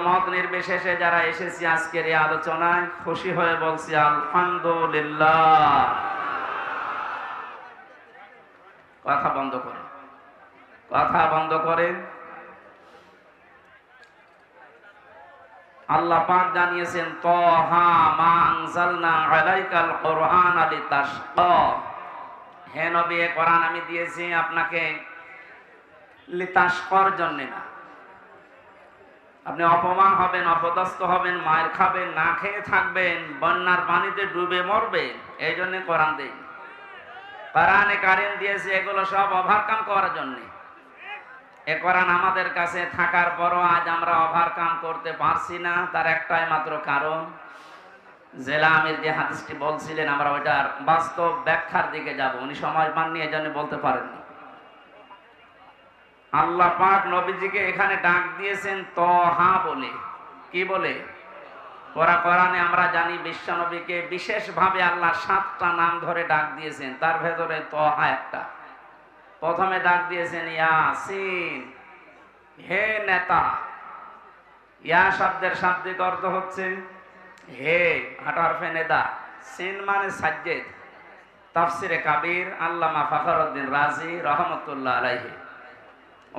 মত নির্বিশেষে যারা এসেছি আজকের এই আলোচনায় খুশি হয়ে বলছি আলহামদুলিল্লাহ। কথা বন্ধ করে আল্লাহ পাক জানিয়েছেন তাহা মা আনজালনা আলাইকাল কুরআনা লিতাশকা। হে নবী, এই কোরআন আমি দিয়েছি আপনাকে লিতাশকার জন্য না। আপনি অপমান হবেন, অপদস্থ হবেন, মায়ের খাবেন, না খেয়ে থাকবেন, বন্যার পানিতে ডুবে মরবেন, এই জন্য কোরআন দেই। কোরআনে কারিম দিয়েছে এগুলো সব ওভারকাম করার জন্য। এ কোরআন আমাদের কাছে থাকার পরও আজ আমরা ওভারকাম করতে পারছি না, তার একটাই মাত্র কারণ, জেলা আমির যে হাদিসটি বলছিলেন আমরা ওইটার বাস্তব ব্যাখ্যার দিকে যাব। উনি সময় পাননি, এই জন্য বলতে পারেননি। আল্লাহ পাক নবীজিকে এখানে ডাক দিয়েছেন তহা বলে। কি বলে? কোরআনে আমরা জানি বিশ্ব নবীকে বিশেষভাবে আল্লাহ 7টা নাম ধরে ডাক দিয়েছেন, তার ভেতরে তহা একটা। প্রথমে ডাক দিয়েছেন ইয়াসিন, হে নেতা। ইয়া শব্দের শাব্দিক অর্থ হচ্ছে হে, হাটারফে নেদা। সিন মানে সাজ্জেদ। তাফসিরে কাবির আল্লামা ফখরুদ্দিন রাজি রহমতুল্লাহ আলাইহি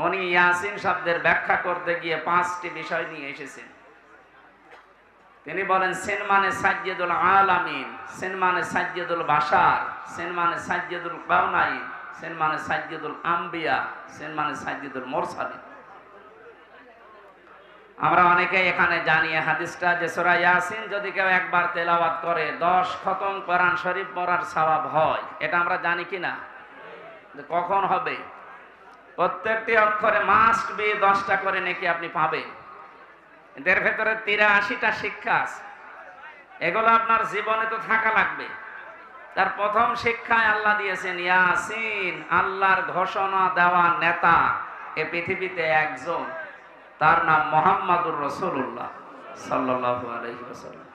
উনি ইয়াসিন শব্দের ব্যাখ্যা করতে গিয়ে 5টি বিষয় নিয়ে এসেছেন। তিনি বলেন সিন মানে সাজ্জেদুল আলামিন, সিন মানে সাজ্জেদুল বাশার, সিন মানে সাজ্জেদুল কাউনাইন, সিন মানে সাজ্জেদুল আম্বিয়া, সিন মানে সাজ্জেদুল মুরসালিন। আমরা অনেকেই এখানে জানি হাদিসটা যে সূরা ইয়াসিন যদি কেউ একবার তেলাওয়াত করে 10 খতম কোরআন শরীফ পড়ার সওয়াব হয়। এটা আমরা জানি কি না? কখন হবে? প্রত্যেকটি অক্ষরে মাস্ট বি 10টা করে নেকি আপনি পাবেন। এর ভেতরে 83টা শিক্ষা আছে। এগুলো আপনার জীবনে তো থাকা লাগবে। তার প্রথম শিক্ষায় আল্লাহ দিয়েছেন ইয়াসিন, আল্লাহর ঘোষণা দেওয়া নেতা এ পৃথিবীতে একজন, তার নাম মুহাম্মাদুর রাসূলুল্লাহ সাল্লাল্লাহু আলাইহি ওয়াসাল্লাম।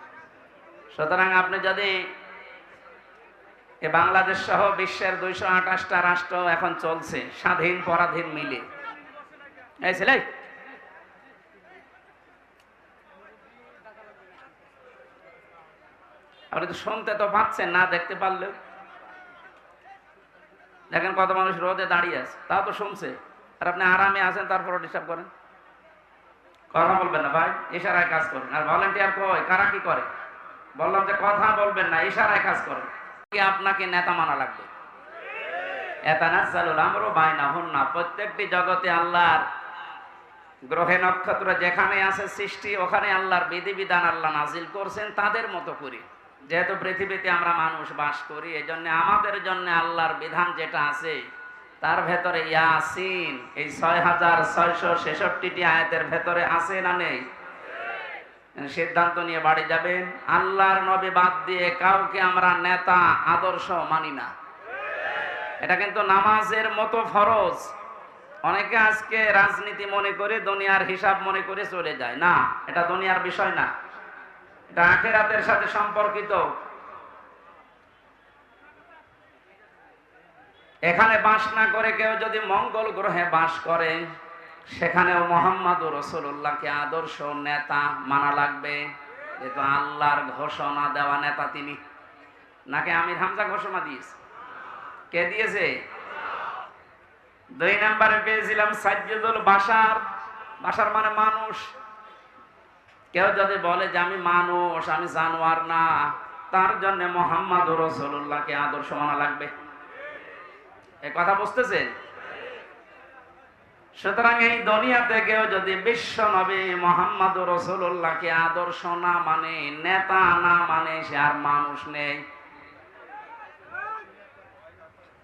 সুতরাং আপনি যদি বাংলাদেশ সহ বিশ্বের 228টা রাষ্ট্র এখন চলছে স্বাধীন পরাধীন মিলে, এই ছেলে আপনি তো শুনতে তো পাচ্ছেন না, দেখতে পারলেও দেখেন কত মানুষ রোদে দাঁড়িয়ে আছে, তাও তো শুনছে। আর আপনি আরামে আছেন, তারপরও ডিস্টার্ব করেন। কথা বলবেন না ভাই, ইশারায় কাজ করেন। আর ভলান্টিয়ার কই, কারা কি করে? বললাম যে কথা বলবেন না, ইশারায় কাজ করেন। আপনাকে নেতা মানা লাগবে। ইয়াতানাজ্জালুল আমরু বাইনাহুন্না। প্রত্যেকটি জগতে আল্লাহর গ্রহে নক্ষত্র যেখানে আছে সৃষ্টি, ওখানে আল্লাহর বিধিবিধান আল্লাহ নাজিল করছেন তাদের মতো করে। যেহেতু পৃথিবীতে আমরা মানুষ বাস করি, এই জন্য আমাদের জন্য আল্লাহর বিধান যেটা আছে তার ভেতরে ইয়াসিন এই 6666টি আয়াতের ভেতরে আছে না নেই? সিদ্ধান্ত নিয়ে বাড়ি যাবেন, আল্লাহর নবী বাদ দিয়ে কাউকে আমরা নেতা আদর্শ মানি না। এটা কিন্তু নামাজের মতো ফরজ। অনেকে আজকে রাজনীতি মনে করে, দুনিয়ার হিসাব মনে করে চলে যায়। না, এটা দুনিয়ার বিষয় না, এটা আখিরাতের সাথে সম্পর্কিত। এখানে বাস না করে কেউ যদি মঙ্গল গ্রহে বাস করে, সেখানেও মুহাম্মাদুর রাসূলুল্লাহকে আদর্শ নেতা মানা লাগবে। যেহেতু আল্লাহর ঘোষণা দেওয়া নেতা তিনি। নাকি আমির হামজা ঘোষণা দিয়েছে? কে দিয়েছে? 2 নম্বরে পেয়েছিলাম সাজ্জেদুল বাশার। বাশার মানে মানুষ। কেউ যদি বলে যে আমি মানুষ, আমি জানোয়ার না, তার জন্য মুহাম্মাদুর রাসূলুল্লাহকে আদর্শ মানা লাগবে। এই কথা বুঝতেছেন? সুতরাং এই দুনিয়াতে কেউ যদি বিশ্ব নবী মুহাম্মাদুর রাসূলুল্লাহকে আদর্শ না মানে, নেতা না মানে, সে আর মানুষ নেই।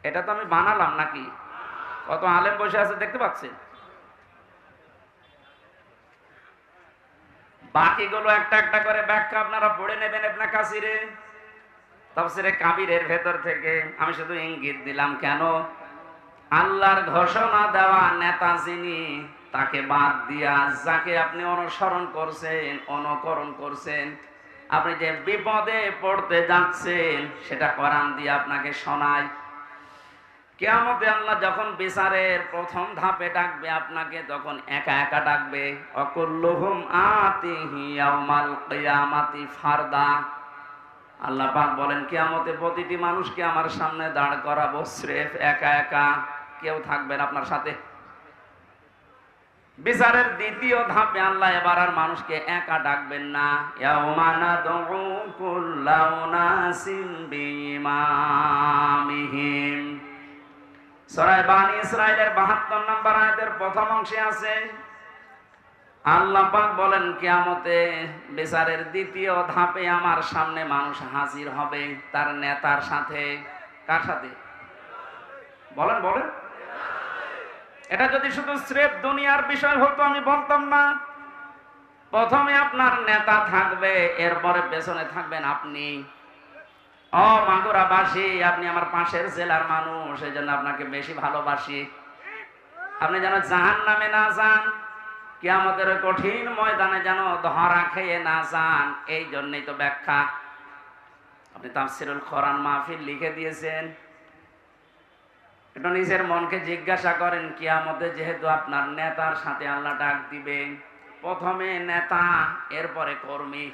এটা তো আমি বানালাম নাকি? কত আলেম বসে আছে দেখতে পাচ্ছেন। বাকিগুলো একটা একটা করে ব্যাখ্যা আপনারা পড়ে নেবেন ইবনে কাসিরে, তাফসিরে কাবিরের ভেতর থেকে। আমি শুধু ইঙ্গিত দিলাম কেন, আল্লাহর ঘোষণা দেওয়া নেতা যিনি, তাকে বাদ দিয়া যাকে আপনি অনুসরণ করছেন, অনুকরণ করছেন, আপনি যে বিপদে পড়তে যাচ্ছেন সেটা কোরআন দিয়ে আপনাকে শোনায়। কিয়ামতে আল্লাহ যখন বিচারের প্রথম ধাপে ডাকবে আপনাকে, তখন একা একা ডাকবে। অকুল্লুহুম আতিহি ইয়াউমাল কিয়ামাতি ফারদা। আল্লাহ পাক বলেন কিয়ামতে প্রতিটি মানুষকে আমার সামনে দাঁড় করাবো স্রেফ একা একা, কেউ থাকবেন আপনার সাথে। বিচারের দ্বিতীয় ধাপে আল্লাহ এবার আর মানুষকে একা ডাকবেন না। ইয়াউমা নাদউ কুল্লা উনাসিন বিইমামিহিম। সূরা বানী ইসরাঈলের ৭২ নম্বর আয়াতের প্রথম অংশে আছে, আল্লাহ পাক বলেন কিয়ামতে বিচারের দ্বিতীয় ধাপে আমার সামনে মানুষ হাজির হবে তার নেতার সাথে। কার সাথে? বলেন বলেন। এটা যদি শুধু স্রেফ দুনিয়ার বিষয় হতো আমি বলতাম না। প্রথমে আপনার নেতা থাকবে, এরপরে পেছনে থাকবেন আপনি। ও মাগুরাবাসী, আপনি আমার পাশের জেলার মানুষ, এই জন্য আপনাকে বেশি ভালোবাসি। আপনি যেন জাহান্নামে না যান, কিয়ামতের কঠিন ময়দানে যেন ধরা খেয়ে না যান, এই জন্যই তো ব্যাখ্যা। আপনি তাফসীরুল কোরআন মাহফিল লিখে দিয়েছেন। একটু নিজের মনকে জিজ্ঞাসা করেন, কিয়ামতে যেহেতু আপনার নেতার সাথে আল্লাহ ডাক দিবেন, প্রথমে নেতা এরপরে কর্মী।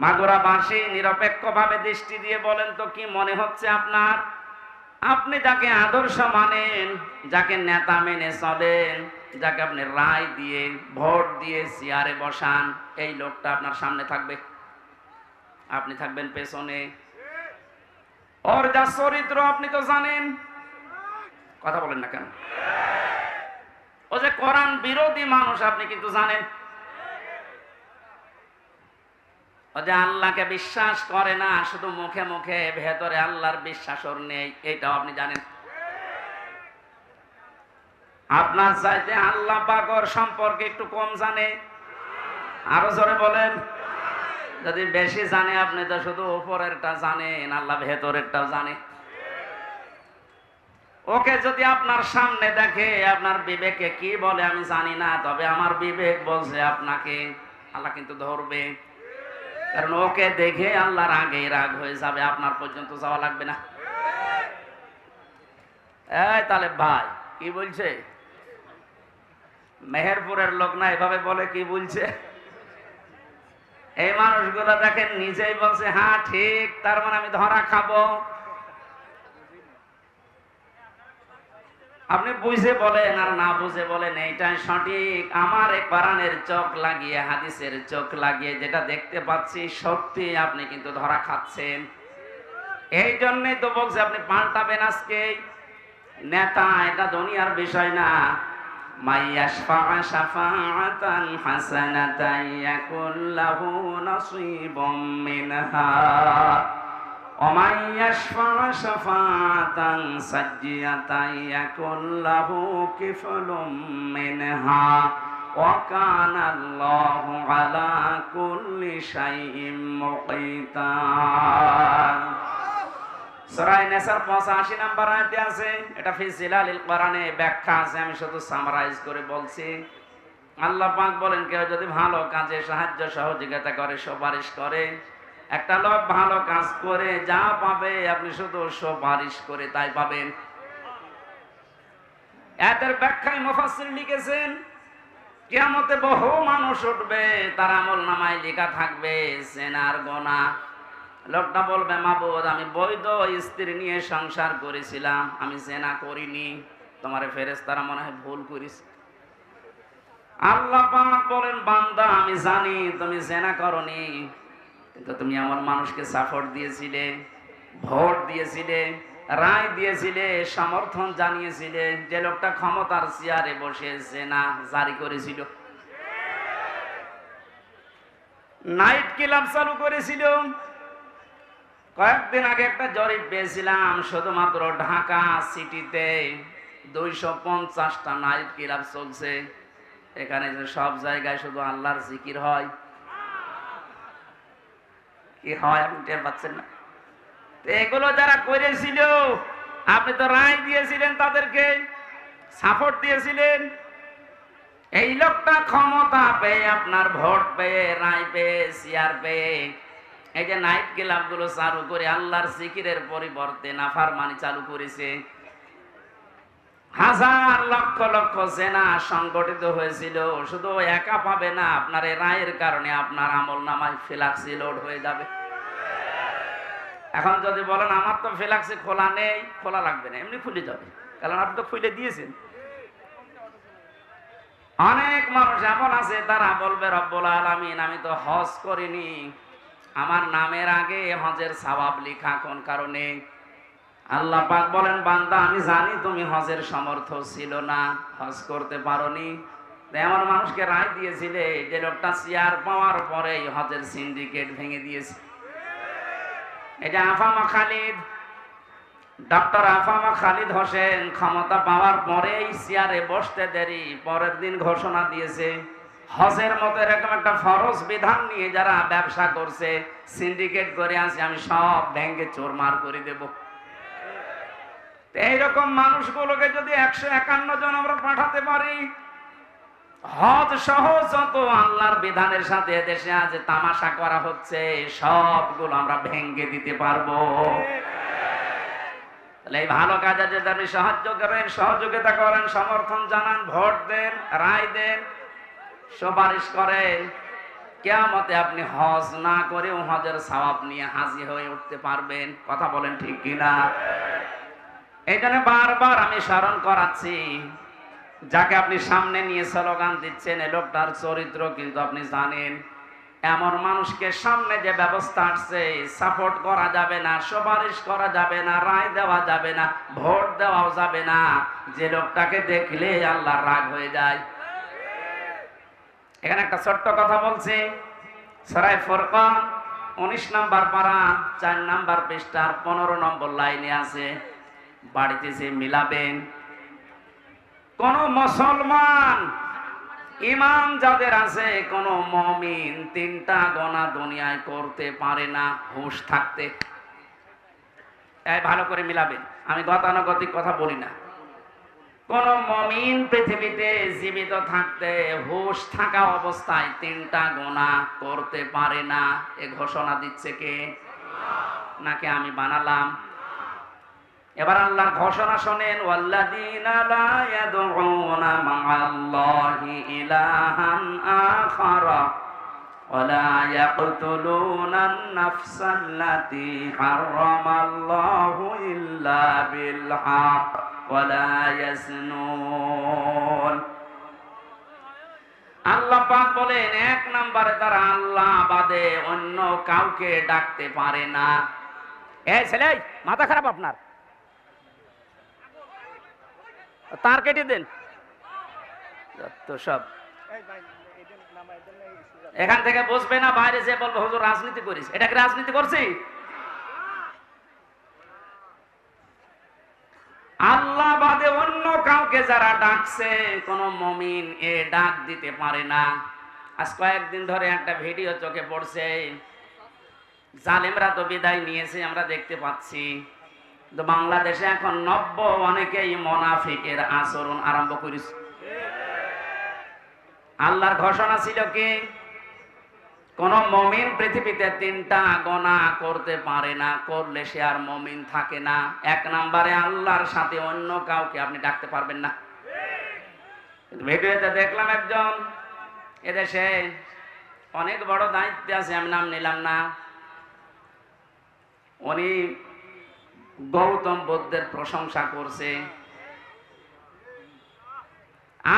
মাগুরাবাসী নিরপেক্ষভাবে দৃষ্টি দিয়ে বলেন তো কি মনে হচ্ছে আপনার? আপনি যাকে আদর্শ মানেন, যাকে নেতা মেনে চলেন, যাকে আপনি রায় দিয়ে ভোট দিয়ে চেয়ারে বসান, এই লোকটা আপনার সামনে থাকবে, আপনি থাকবেন পেছনে। ওর যা চরিত্র আপনি তো জানেন। কথা বলেন না কেন? ও যে কোরআন বিরোধী মানুষ আপনি কিন্তু জানেন। ও যে আল্লাহকে বিশ্বাস করে না, শুধু মুখে মুখে, ভেতরে আল্লাহর বিশ্বাস ওর নেই, এইটাও আপনি জানেন। আপনার চাইতে আল্লাহ পাক ওর সম্পর্কে একটু কম জানে। আরো জোরে বলেন। যদি বেশি জানে, আপনি তো শুধু উপরেরটা জানেন, আল্লাহ ভেতরেরটাও জানে। ওকে যদি আপনার সামনে দেখে, আপনার বিবেকে কি বলে আমি জানি না, তবে আমার বিবেক বলছে আপনাকে আল্লাহ কিন্তু ধরবে। কারণ ওকে দেখে আল্লাহর আগে রাগ হয়ে যাবে, আপনার পর্যন্ত যাওয়া লাগবে না। এই তাহলে ভাই কি বলছে? মেহেরপুরের লোক না এভাবে বলে, কি বলছে? এই মানুষগুলো দেখেন নিজেই বলছে হ্যাঁ ঠিক, তার মানে আমি ধরা খাবো। আপনি বুঝে বলেন আর না বুঝে বলেন এইটাই সঠিক। আমার এই কোরআনের চোখ লাগিয়ে, হাদিসের চোখ লাগিয়ে যেটা দেখতে পাচ্ছি সত্যি, আপনি কিন্তু ধরা খাচ্ছেন। এই জন্যই তো বলছে আপনি পাল্টাবেন আজকে। নেতা এটা দুনিয়ার বিষয় না। মাইয়াশফা শাফাআতান হাসানাতান ইয়াকুল লাহু নাসীবুম মিনহা ওয়া মাইয়াশফা শাফাআতান সাজ্জিয়াতান ইয়াকুল লাহু কিফলুম মিনহা ওয়া কানা আল্লাহু আলা কুল্লি শাইইন মুকিতা। সূরা নিসার 85 নম্বর আয়াতে আছে, এটা ফি জিলালিল কোরআনে ব্যাখ্যা আছে, আমি শুধু সামারাইজ করে বলছি। আল্লাহ পাক বলেন কেউ যদি ভালো কাজে সাহায্য সহযোগিতা করে, সুপারিশ করে, একটা লোক ভালো কাজ করে যা পাবে আপনি শুধু সুপারিশ করে তাই পাবেন। এর ব্যাখ্যায় মুফাসসির লিখেছেন কিয়ামতে বহু মানুষ উঠবে, তার আমলনামায় লেখা থাকবে জিনার গুনাহ। লোকটা বলবে মাবুদ আমি বৈধ স্ত্রী নিয়ে সংসার করেছিলাম, আমি জেনা করিনি, তোমারে ফেরেশতারা মনে হয় ভুল করিস। আল্লাহ পাক বলেন বান্দা আমি জানি তুমি জেনা করনি, কিন্তু তুমি আমার মানুষকে সাপোর্ট দিয়েছিলে, ভোট দিয়েছিলে, রায় দিয়েছিলে, সমর্থন জানিয়েছিলে। যে লোকটা ক্ষমতার চেয়ারে বসে জেনা জারি করেছিল, নাইট ক্লাব চালু করেছিল। কয়েকদিন আগে একটা জরিপ পেয়েছিলাম, শুধুমাত্র ঢাকা সিটিতে 250টা নাইট ক্লাব চলছে। এখানে যে সব জায়গায় শুধু আল্লাহর জিকির হয়, কি হয় আপনি টের পাচ্ছেন না? এগুলো যারা করেছিল আপনি তো রায় দিয়েছিলেন, তাদেরকে সাপোর্ট দিয়েছিলেন। এই লোকটা ক্ষমতা পেয়ে, আপনার ভোট পেয়ে, রায় পেয়ে, চেয়ার পেয়ে এই যে নাইট ক্লাব গুলো চালু করে আল্লাহর জিকিরের পরিবর্তে নাফরমানি চালু করেছে। হাজার লক্ষ লক্ষ সেনা সংগঠিত হয়েছিল, শুধু একা পাবে না, আপনার এই রায়ের কারণে আপনার আমল নামায় ফ্লাক্সি লোড হয়ে যাবে। এখন যদি বলেন আমার তো ফ্লাক্সি খোলা নেই, খোলা লাগবে না, এমনি খুলে যাবে, কারণ আপনি তো খুলে দিয়েছেন। অনেক মানুষ এমন আছে তারা বলবে রব্বুল আলামিন আমি তো হজ করিনি, আমার নামের আগে হজের সওয়াব লেখা কোন কারণে? আল্লাহ পাক বলেন বান্দা আমি জানি তুমি হজের সামর্থ্য ছিল না, হজ করতে পারোনি। এমন মানুষকে রায় দিয়েছিলে যে লোকটা চেয়ার পাওয়ার পরেই হজের সিন্ডিকেট ভেঙে দিয়েছে। এই যে আফামা খালিদ, ডক্টর আফামা খালিদ হোসেন ক্ষমতা পাওয়ার পরেই চেয়ারে বসতে দেরি, পরের দিন ঘোষণা দিয়েছে হজের মতো এরকম একটা ফরজ বিধান নিয়ে যারা ব্যবসা করছে, সিন্ডিকেট করে আছে, আমি সব ব্যাংকে চোরমার করে দেব। এইরকম মানুষগুলোকে যদি 151 জন আমরা পাঠাতে পারি, হজ সহ যত আল্লাহর বিধানের সাথে দেশে আজ তামাশা করা হচ্ছে সবগুলো আমরা ভেঙে দিতে পারবো। তাহলে এই ভালো কাজে যদি আপনি সাহায্য করেন, সহযোগিতা করেন, সমর্থন জানান, ভোট দেন, রায় দেন, সুপারিশ করেন, কিয়ামতে আপনি হজ না করেও হজের সওয়াব নিয়ে হাজির হয়ে উঠতে পারবেন। কথা বলেন ঠিক কিনা? এই জন্য বারবার আমি স্মরণ করাচ্ছি, যাকে আপনি সামনে নিয়ে স্লোগান দিচ্ছেন এ লোকটার চরিত্র কিন্তু আপনি জানেন। এমন মানুষকে সামনে যে ব্যবস্থা আসছে সাপোর্ট করা যাবে না, সুপারিশ করা যাবে না, রায় দেওয়া যাবে না, ভোট দেওয়াও যাবে না। যে লোকটাকে দেখলে আল্লাহর রাগ হয়ে যায়। এখানে একটা ছোট্ট কথা বলছি, সূরা ফুরকান 19 নম্বর পারা 4 নম্বর পৃষ্ঠার 15 নম্বর লাইনে আছে, বাড়িতে যে মিলাবেন। কোন মুসলমান ঈমান যাদের আছে, কোন মুমিন 3টা গোনা দুনিয়ায় করতে পারে না হুঁশ থাকতে। এই ভালো করে মিলাবেন, আমি গতানুগতিক কথা বলি না। কোন মুমিন পৃথিবীতে জীবিত থাকতে হুঁশ থাকা অবস্থায় 3টা গোনা করতে পারে না। এ ঘোষণা দিচ্ছে কে? নাকি আমি বানালাম? এবার আল্লাহর ঘোষণা শোনেন, ওয়াল্লাযীনা লা ইয়াদউনা মা'আল্লাহি ইলাহান আখারা ওয়া লা ইয়াকতুলুনান নাফসাল্লাতী হারামাল্লাহু ইল্লা বিল হক ওয়া লা ইয়াজনুন। আল্লাহ পাক বলেন 1 নম্বরে তারা আল্লাহ বাদে অন্য কাউকে ডাকতে পারে না। এই ছেলে, মাথা খারাপ আপনার? তার কেটে দেন তো সব। এখান থেকে বুঝবে না, বাইরে যে বলবো হুজুর রাজনীতি করিস। এটা কি রাজনীতি করছি? আল্লাহ বাদে অন্য কাউকে যারা ডাকছে কোন মুমিন এ ডাক দিতে পারে না। আজ কয়েকদিন ধরে একটা ভিডিও চোখে পড়ছে, জালেমরা তো বিদায় নিয়েছে আমরা দেখতে পাচ্ছি, তো বাংলাদেশে এখন নব্য অনেকেই মুনাফিকের আচরণ আরম্ভ করেছে। আল্লাহর ঘোষণা ছিল কি, কোন মুমিন পৃথিবীতে 3টা গোনা করতে পারে না, করলে সে আর মুমিন থাকে না। 1 নম্বরে আল্লাহর সাথে অন্য কাউকে আপনি ডাকতে পারবেন না। ভিডিওতে দেখলাম একজন এদেশে অনেক বড় দায়িত্বে আছে, আমি নাম নিলাম না, উনি গৌতম বুদ্ধের প্রশংসা করছে।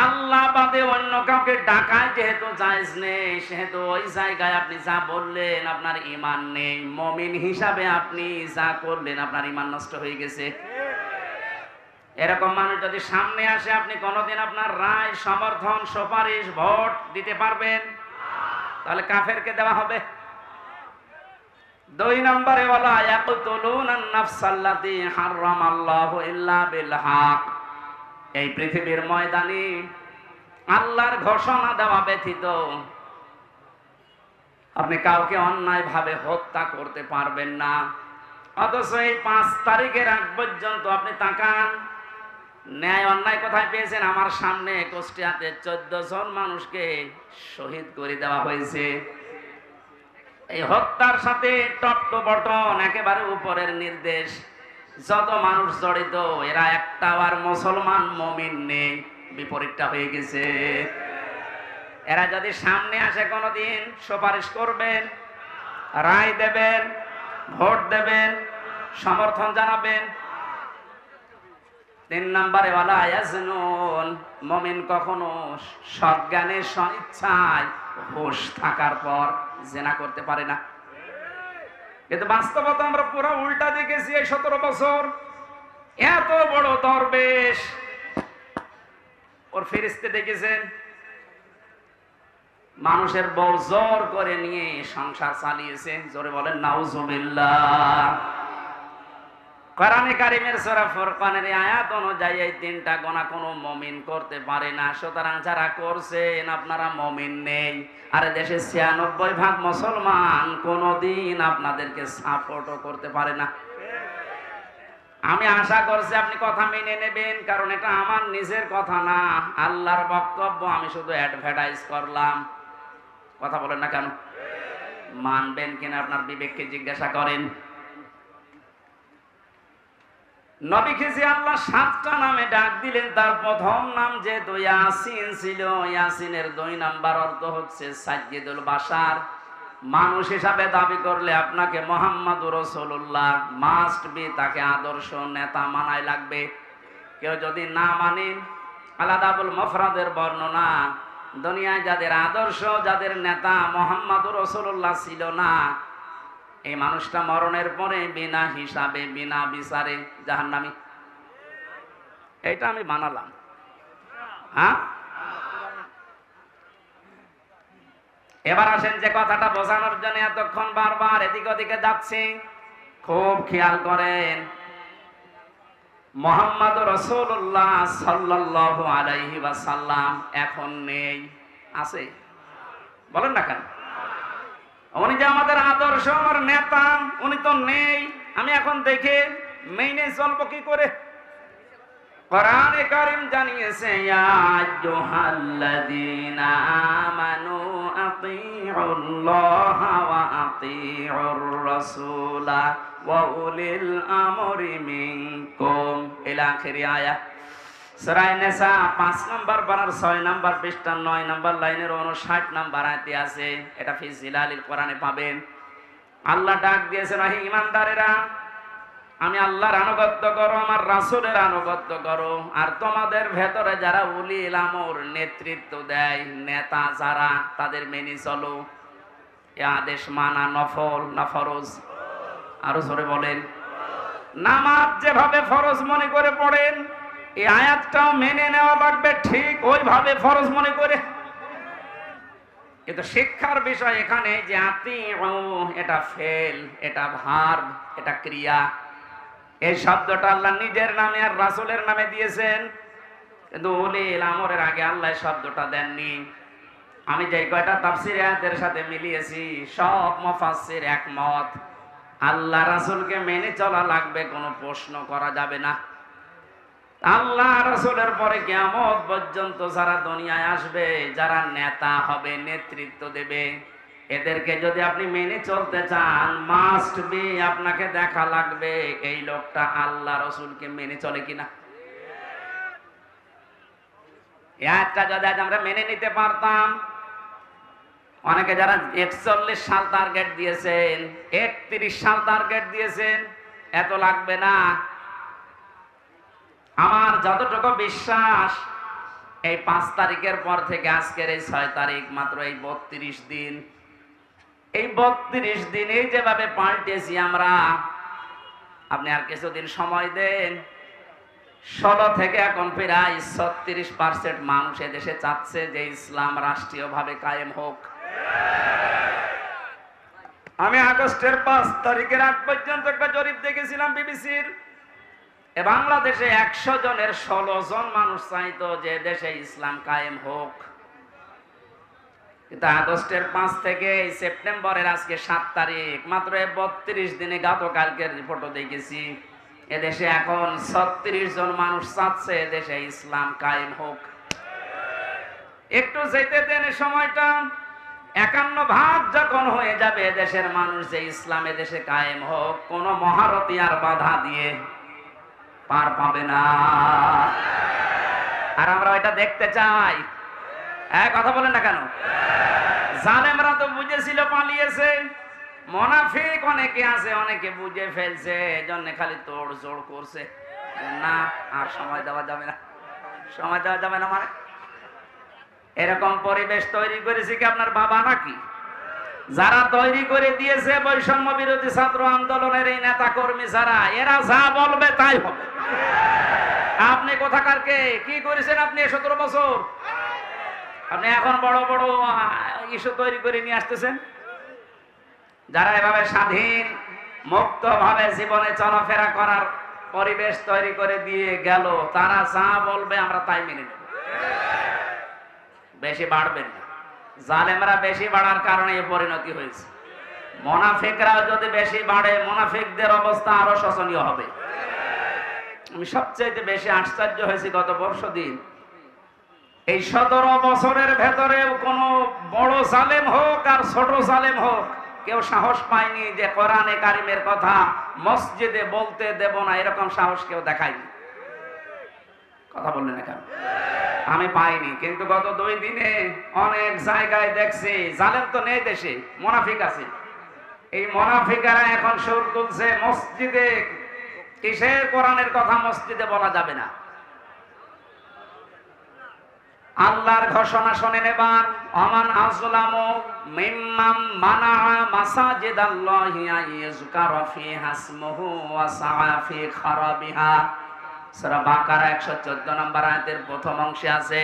আল্লাহ বাদে অন্য কাউকে ডাকায় যেহেতু জায়েজ নেই, সেহেতু ওই জায়গায় আপনি যা বললেন আপনার ঈমান নেই। মুমিন হিসাবে আপনি যা করলেন আপনার ঈমান নষ্ট হয়ে গেছে। এরকম মানুষ যদি সামনে আসে, আপনি কোনোদিন আপনার রায়, সমর্থন, সুপারিশ, ভোট দিতে পারবেন? তাহলে কাফেরকে দেওয়া হবে। 2 নম্বরে ওয়ালা ইয়াকতুলুনান নাফসাল্লাতী হারামাল্লাহু ইল্লা বিল হক। এই পৃথিবীর ময়দানে আল্লাহর ঘোষণা দেওয়া ব্যতীত আপনি কাউকে অন্যায় ভাবে হত্যা করতে পারবেন না। অথচ এই 5 তারিখের আগ পর্যন্ত আপনি তাকান, ন্যায় অন্যায় কোথায় পেয়েছেন? আমার সামনে কুষ্টিয়াতে 14 জন মানুষকে শহীদ করে দেওয়া হয়েছে। এই হত্যার সাথে টপ টু বটন একেবারে উপরের নির্দেশ। যত মানুষ জড়িত এরা একটা আর মুসলমান মুমিন নেই, বিপরীতটা হয়ে গেছে। এরা যদি সামনে আসে কোনোদিন সুপারিশ করবেন, রায় দেবেন, ভোট দেবেন, সমর্থন জানাবেন। 3 নম্বরে ওয়ালা ইয়াজনুন, মুমিন কখনো সজ্ঞানে স্বইচ্ছায় হুঁশ থাকার পর জিনা করতে পারে না। কিন্তু বাস্তবতা আমরা পুরো উল্টা দেখেছি। এই 17 বছর এত বড় দরবেশ, ওর ফেরেশতে দেখেছেন মানুষের বউ জোর করে নিয়ে সংসার চালিয়েছে। জোরে বলেন নাউজুবিল্লাহ। কোরআনে কারীমের সূরা ফুরকানের আয়াত অনুযায়ী এই 3টা গুনাহ কোনো মুমিন করতে পারে না। সুতরাং যারা করছেন আপনারা মুমিন নেই। আর দেশে 96% মুসলমান কোনোদিন আপনাদেরকে সাপোর্টও করতে পারে না। আমি আশা করছি আপনি কথা মেনে নেবেন, কারণ এটা আমার নিজের কথা না, আল্লাহর বক্তব্য। আমি শুধু অ্যাডভার্টাইজ করলাম। কথা বলেন না কেন? মানবেন কিনা আপনার বিবেককে জিজ্ঞাসা করেন। নবীকে যে আল্লাহ 7টা নামে ডাক দিলেন, তার প্রথম নাম যেহেতু ইয়াসিন ছিল, ইয়াসিনের 2 নাম্বার অর্থ হচ্ছে সাইয়্যিদুল বাশার। মানুষ হিসাবে দাবি করলে আপনাকে মুহাম্মাদুর রাসূলুল্লাহ মাস্ট বি, তাকে আদর্শ নেতা মানাই লাগবে। কেউ যদি না মানেন, আলাদাবুল মুফরাদের বর্ণনা, দুনিয়ায় যাদের আদর্শ, যাদের নেতা মুহাম্মাদুর রাসূলুল্লাহ ছিল না, এই মানুষটা মরণের পরে বিনা হিসাবে বিনা বিচারে জাহান্নামী। এটা আমি মানালাম। হ্যাঁ, এবার আসেন যে কথাটা বোঝানোর জন্য এতক্ষণ বারবার এদিক ওদিকে যাচ্ছি, খুব খেয়াল করেন। মুহাম্মাদুর রাসূলুল্লাহ সাল্লাল্লাহু আলাইহি ওয়াসাল্লাম এখন নেই, আছে? বলেন না কেন? উনি যে আমাদের আদর্শ, আমার নেতা, উনি তো নেই। আমি এখন দেখে মেনে চলবো কি করে? কোরআনে কারীম জানিয়েছে, ইয়া আইয়ুহাল্লাযীনা আমানু আতিউল্লাহা ওয়া আতিউর রাসূলা ওয়া উলিল আমরি মিনকুম ইলা আখিরি আয়াত। সূরা নিসা 5 নম্বর পারার 6 নম্বর পৃষ্ঠা 9 নম্বর লাইনের 59 নম্বর আয়াতে আছে। এটা ফি জিলালিল কোরআনে পাবেন। আল্লাহ ডাক দিয়েছেন, হে ঈমানদারেরা, আমি আল্লাহর আনুগত্য করো, আমার রাসূলের আনুগত্য করো, আর তোমাদের ভেতরে যারা উলিল আমর নেতৃত্ব দেয়, নেতা যারা, তাদের মেনে চলো। এই আদেশ মানা নফল না ফরজ? আরো জোরে বলেন। নামাজ যেভাবে ফরজ মনে করে পড়েন, এই আয়াতটাও মেনে নেওয়া লাগবে ঠিক ওইভাবে ফরজ মনে করে। কিন্তু শিক্ষার বিষয় এখানে যে আতিউ, এটা ফেল, এটা ভার্ব, এটা ক্রিয়া। এই শব্দটা আল্লাহ নিজের নামে আর রাসূলের নামে দিয়েছেন, কিন্তু উলিল আমরের আগে আল্লাহ শব্দটা দেননি। আমি যে কয়টা তাফসীর আয়াতের সাথে মিলিয়েছি, সব মুফাসসির একমত, আল্লাহ রাসূলকে মেনে চলা লাগবে, কোনো প্রশ্ন করা যাবে না। আল্লাহ রাসূলের পরে কিয়ামত পর্যন্ত যারা দুনিয়ায় আসবে, যারা নেতা হবে, নেতৃত্ব দেবে, এদেরকে যদি আপনি মেনে চলতে চান, মাস্ট বি আপনাকে দেখা লাগবে এই লোকটা আল্লাহ রাসূলকে মেনে চলে কিনা। একটা যদি আজ আমরা মেনে নিতে পারতাম, অনেকে যারা 41 সাল টার্গেট দিয়েছেন, 31 সাল টার্গেট দিয়েছেন, এত লাগবে না। আমার যতটুকু বিশ্বাস, এই 5 তারিখের পর থেকে আজকের এই 6 তারিখ, মাত্র এই 32 দিন, এই 32 দিনে যেভাবে পাল্টেছি আমরা, আপনি আর কিছুদিন সময় দেন, 16 থেকে এখন প্রায় 36% মানুষ এদেশে চাচ্ছে যে ইসলাম রাষ্ট্রীয়ভাবে কায়েম হোক। আমি আগস্টের 5 তারিখের আগ পর্যন্ত একটা জরিপ দেখেছিলাম বিবিসির। বাংলাদেশে 100 জনের 16 জন মানুষ চাইতো যে দেশে ইসলাম কায়েম হোক। কিন্তু আগস্টের 5 থেকে সেপ্টেম্বরের আজকে 7 তারিখ, মাত্র 32 দিনে, গতকালকের রিপোর্টও দেখেছি, এদেশে এখন 36 জন মানুষ চাচ্ছে দেশে ইসলাম কায়েম হোক। একটু যেতে দেন সময়টা। 51 যখন হয়ে যাবে, দেশের মানুষ যে ইসলামে দেশে কায়েম হোক, কোন মহারথী আর বাধা দিয়ে পার পাবে না। আর আমরা ওইটা দেখতে চাই। কথা বলেন না কেন? জালেমরা তো বুঝেছিল, পালিয়েছে। মুনাফিক অনেকে আছে, অনেকে বুঝে ফেলছে, এজন্য খালি তোড় জোড় করছে, না আর সময় দেওয়া যাবে না, সময় দেওয়া যাবে না। মানে এরকম পরিবেশ তৈরি করেছে কি আপনার বাবা নাকি? যারা তৈরি করে দিয়েছে বৈষম্য বিরোধী ছাত্র আন্দোলনের এই নেতা কর্মী যারা, এরা যা বলবে তাই হবে। আপনি কোথাকার কে? কি করেছেন আপনি 17 বছর? আপনি এখন বড় বড় ইস্যু তৈরি করে নিয়ে আসতেছেন। যারা এভাবে স্বাধীন মুক্ত ভাবে জীবনে চলাফেরা করার পরিবেশ তৈরি করে দিয়ে গেল, তারা যা বলবে আমরা তাই মেনে নেব। বেশি বাড়বেন না। জালেমরা বেশি বাড়ার কারণে এই পরিণতি হয়েছে। মুনাফিকরাও যদি বেশি বাড়ে, মুনাফিকদের অবস্থা আরো শোচনীয় হবে। আমি সবচেয়ে বেশি আশ্চর্য হয়েছি গত বর্ষদিন, এই 17 বছরের ভেতরেও কোন বড় জালেম হোক আর ছোট জালেম হোক, কেউ সাহস পায়নি যে কোরআনে কারিমের কথা মসজিদে বলতে দেব না, এরকম সাহস কেউ দেখায়নি। কথা বললেন না কেন? আমি পাইনি। কিন্তু গত 2 দিনে অনেক জায়গায় দেখছি, জালেম তো নেই দেশে, মুনাফিক আছে। এই মুনাফিকেরা এখন সুর তুলছে, মসজিদে কিসের কোরআনের কথা মসজিদে বলা যাবে না। আল্লাহর ঘোষণা শোনেন এবার, আমান আযলামু মিম্মান মানাআ মাসাজিদাল্লাহি আইয়ুযকারা ফিহা ইসমুহু ওয়া সাআ ফি খারাবিহা। সূরা বাকারা 114 নম্বর আয়াতের প্রথম অংশে আছে,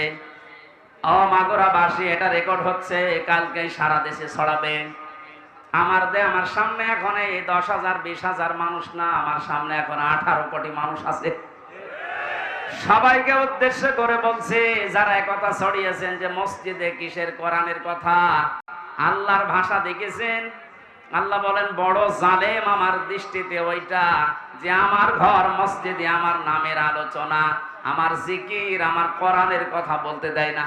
ও মাগুরাবাসী, এটা রেকর্ড হচ্ছে, কালকে সারা দেশে ছড়াবে। আমার সামনে এখন এই 10,000 20,000 মানুষ না, আমার সামনে এখন 18 কোটি মানুষ আছে। সবাইকে উদ্দেশ্য করে বলছে, যারা একথা ছড়িয়েছেন যে মসজিদে কিসের কোরআনের কথা, আল্লাহর ভাষা দেখেছেন? আল্লাহ বলেন, বড় জালেম আমার দৃষ্টিতে ওইটা যে আমার ঘর মসজিদে আমার নামের আলোচনা, আমার জিকির, আমার কোরআনের কথা বলতে দেয় না।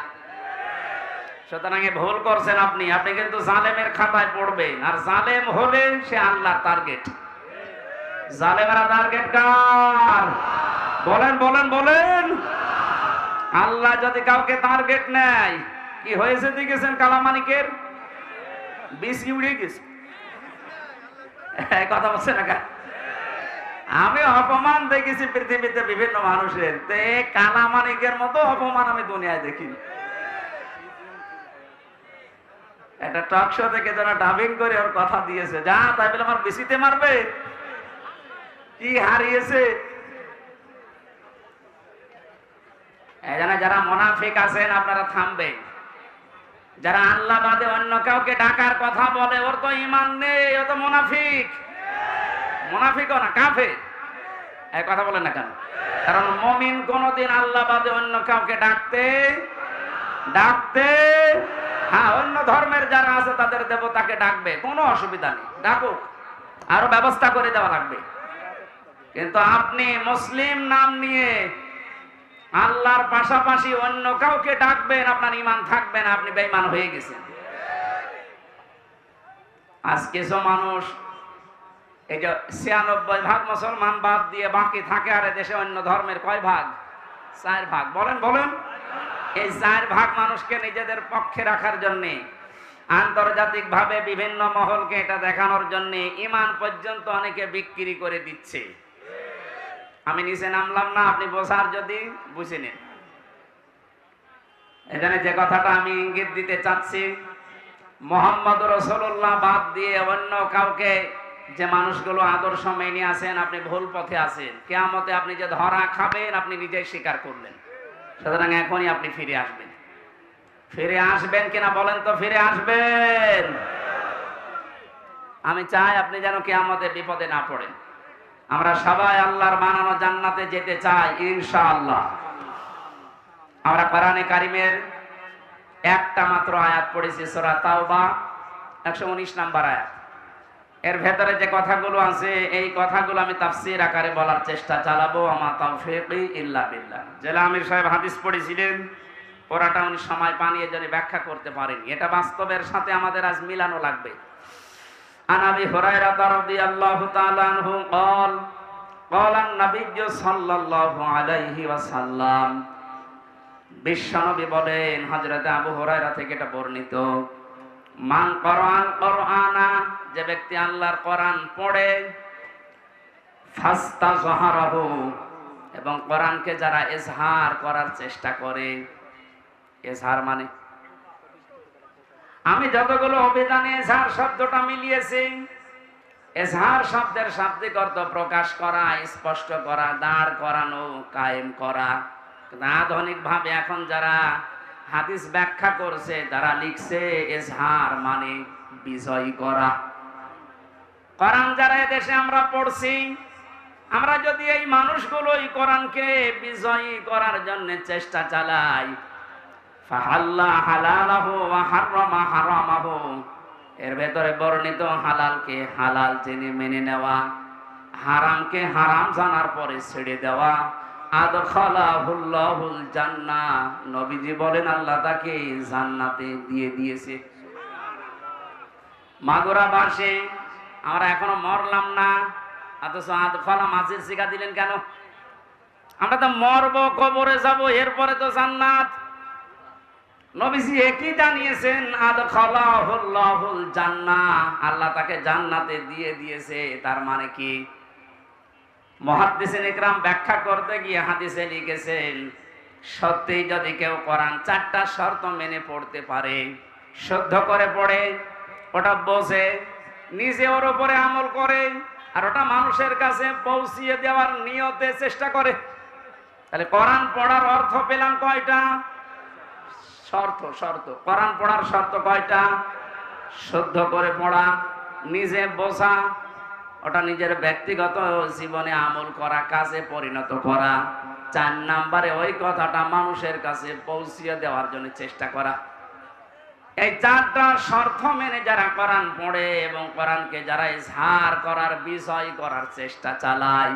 সুতরাং ভুল করছেন আপনি। আপনি কিন্তু জালেমের খাতায় পড়বেন, আর জালেম হলে সে আল্লাহর টার্গেট। জালেমেরা টার্গেট কার? বলেন বলেন বলেন। আল্লাহ যদি কাউকে টার্গেট নেয়, কি হয়েছে দেখেছেন? কালামানিকের বিসি উড়ে গেছে। কথা বলছে না? আমি অপমান দেখেছি পৃথিবীতে বিভিন্ন মানুষের, কালামানিকের মতো অপমান আমি দুনিয়ায় দেখিনি। একটা টক শো থেকে যারা ডাবিং করে ওর কথা দিয়েছে, যা তাই বলে আমার বিসিতে মারবে, কি হারিয়েছে। যারা মুনাফিক আছেন আপনারা থামবেন। যারা আল্লাহ বাদে অন্য কাউকে ডাকার কথা বলে, ওর তো ঈমান নেই, ও তো মুনাফিক। মুনাফিকও না, কাফের। এই কথা বলেন না কেন? কারণ মুমিন কোনদিন আল্লাহ বাদে অন্য কাউকে ডাকতে হ্যাঁ, অন্য ধর্মের যারা আছে তাদের দেবতাকে ডাকবে, কোনো অসুবিধা নেই, ডাকুক, আরো ব্যবস্থা করে দেওয়া লাগবে। কিন্তু আপনি মুসলিম নাম নিয়ে আল্লাহর পাশাপাশি অন্য কাউকে ডাকবেন, আপনার ঈমান থাকবে না, আপনি বেঈমান হয়ে গেছেন। আজ কিছু মানুষ এই যে 96% মুসলমান বাদ দিয়ে বাকি থাকে, আর দেশে অন্য ধর্মের কয় ভাগ? 4 ভাগ। বলেন বলেন। এই 4 ভাগ মানুষকে নিজেদের পক্ষে রাখার জন্য, আন্তর্জাতিক ভাবে বিভিন্ন মহলকে এটা দেখানোর জন্য ঈমান পর্যন্ত অনেকে বিক্রি করে দিচ্ছে। আমি নিচে নামলাম না, আপনি বোঝার যদি বুঝে নেন। এখানে যে কথাটা আমি ইঙ্গিত দিতে চাচ্ছি, মুহাম্মদ রাসূলুল্লাহ বাদ দিয়ে অন্য কাউকে যে মানুষগুলো আদর্শ মেনে আছেন, আপনি ভুল পথে আছেন। কিয়ামতে আপনি যে ধরা খাবেন, আপনি নিজেই স্বীকার করলেন। সুতরাং এখনই আপনি ফিরে আসবেন। ফিরে আসবেন কিনা বলেন তো? ফিরে আসবেন। আমি চাই আপনি যেন কিয়ামতে বিপদে না পড়েন। আমরা সবাই আল্লাহর বানানো জান্নাতে যেতে চাই ইনশাআল্লাহ। আমরা কোরআনে কারিমের একটা মাত্র আয়াত পড়েছি, সূরা তাওবা 119 নম্বর আয়াত। এর ভেতরে যে কথাগুলো আছে, এই কথাগুলো আমি তাফসীর আকারে বলার চেষ্টা চালাবো। আমা তাওফীকি ইল্লা বিল্লাহ। জেলা আমির সাহেব হাদিস পড়েছিলেন, পড়াটা উনি সময় পানিয়ে যদি ব্যাখ্যা করতে পারেন, এটা বাস্তবের সাথে আমাদের আজ মিলানো লাগবে। আন আবি হুরায়রা রাদিয়াল্লাহু তাআলা আনহু قال قال النبي সাল্লাল্লাহু আলাইহি ওয়াসাল্লাম, বিশ্বনবী বলেন, হযরত আবু হুরায়রা থেকে এটা বর্ণিত, মান কোরআন কোরআনা, যে ব্যক্তি আল্লাহর কোরআন পড়ে, ফাস্তাযহারাহু, এবং কোরআনকে যারা ইজহার করার চেষ্টা করে। ইজহার মানে আমি যতগুলো অভিধানে এজহার শব্দটা মিলিয়েছি, এজহার শব্দের শাব্দিক অর্থ প্রকাশ করা, স্পষ্ট করা, দাঁড় করানো, কায়েম করা। আধুনিক ভাবে এখন যারা হাদিস ব্যাখ্যা করছে, যারা লিখছে এজহার মানে বিজয় করা। কোরআন যারা এদেশে আমরা পড়ছি, আমরা যদি এই মানুষগুলোই কোরআনকে বিজয়ী করার জন্য চেষ্টা চালাই, ফাহাল্লা হালালাহু ওয়া হারামা হারামাহু, এর ভেতরে বর্ণিত হালালকে হালাল জেনে মেনে নেওয়া, হারামকে হারাম জানার পরে ছেড়ে দেওয়া, আদখালাহুল্লাহুল জান্নাহ, নবীজি বলেন আল্লাহ তাকে জান্নাতে দিয়ে দিয়েছে। মাগুরা বাসে আমরা এখনো মরলাম না, অথচ আদখালা মাঝির শিখা দিলেন কেন? আমরা তো মরবো, কবরে যাব, এরপরে তো জান্নাত। নবীজি একই জানিয়েছেন, আদখালাহুল্লাহুল জান্নাহ, আল্লাহ তাকে জান্নাতে দিয়ে দিয়েছে। তার মানে কি? মুহাদ্দিসিন ইকরাম ব্যাখ্যা করতে গিয়ে হাদিসে লিখেছেন, সত্যি যদি কেউ কোরআন 4টা শর্ত মেনে পড়তে পারে, শুদ্ধ করে পড়ে, ওটা বোঝে, নিজে ওর উপরে আমল করে, আর ওটা মানুষের কাছে পৌঁছিয়ে দেওয়ার নিয়তে চেষ্টা করে, তাহলে কোরআন পড়ার অর্থ পেলাম কয়টা? শর্ত। কোরআন পড়ার শর্ত কয়টা? শুদ্ধ করে পড়া, নিজে বোঝা, ওটা নিজের ব্যক্তিগত জীবনে আমল করা, কাজে পরিণত করা। 4 নম্বরে ওই কথাটা মানুষের কাছে পৌঁছিয়ে দেওয়ার জন্য চেষ্টা করা। এই 4টা শর্ত মেনে যারা কোরআন পড়ে এবং কোরআনকে যারা ইজহার করার, বিজয় করার চেষ্টা চালায়,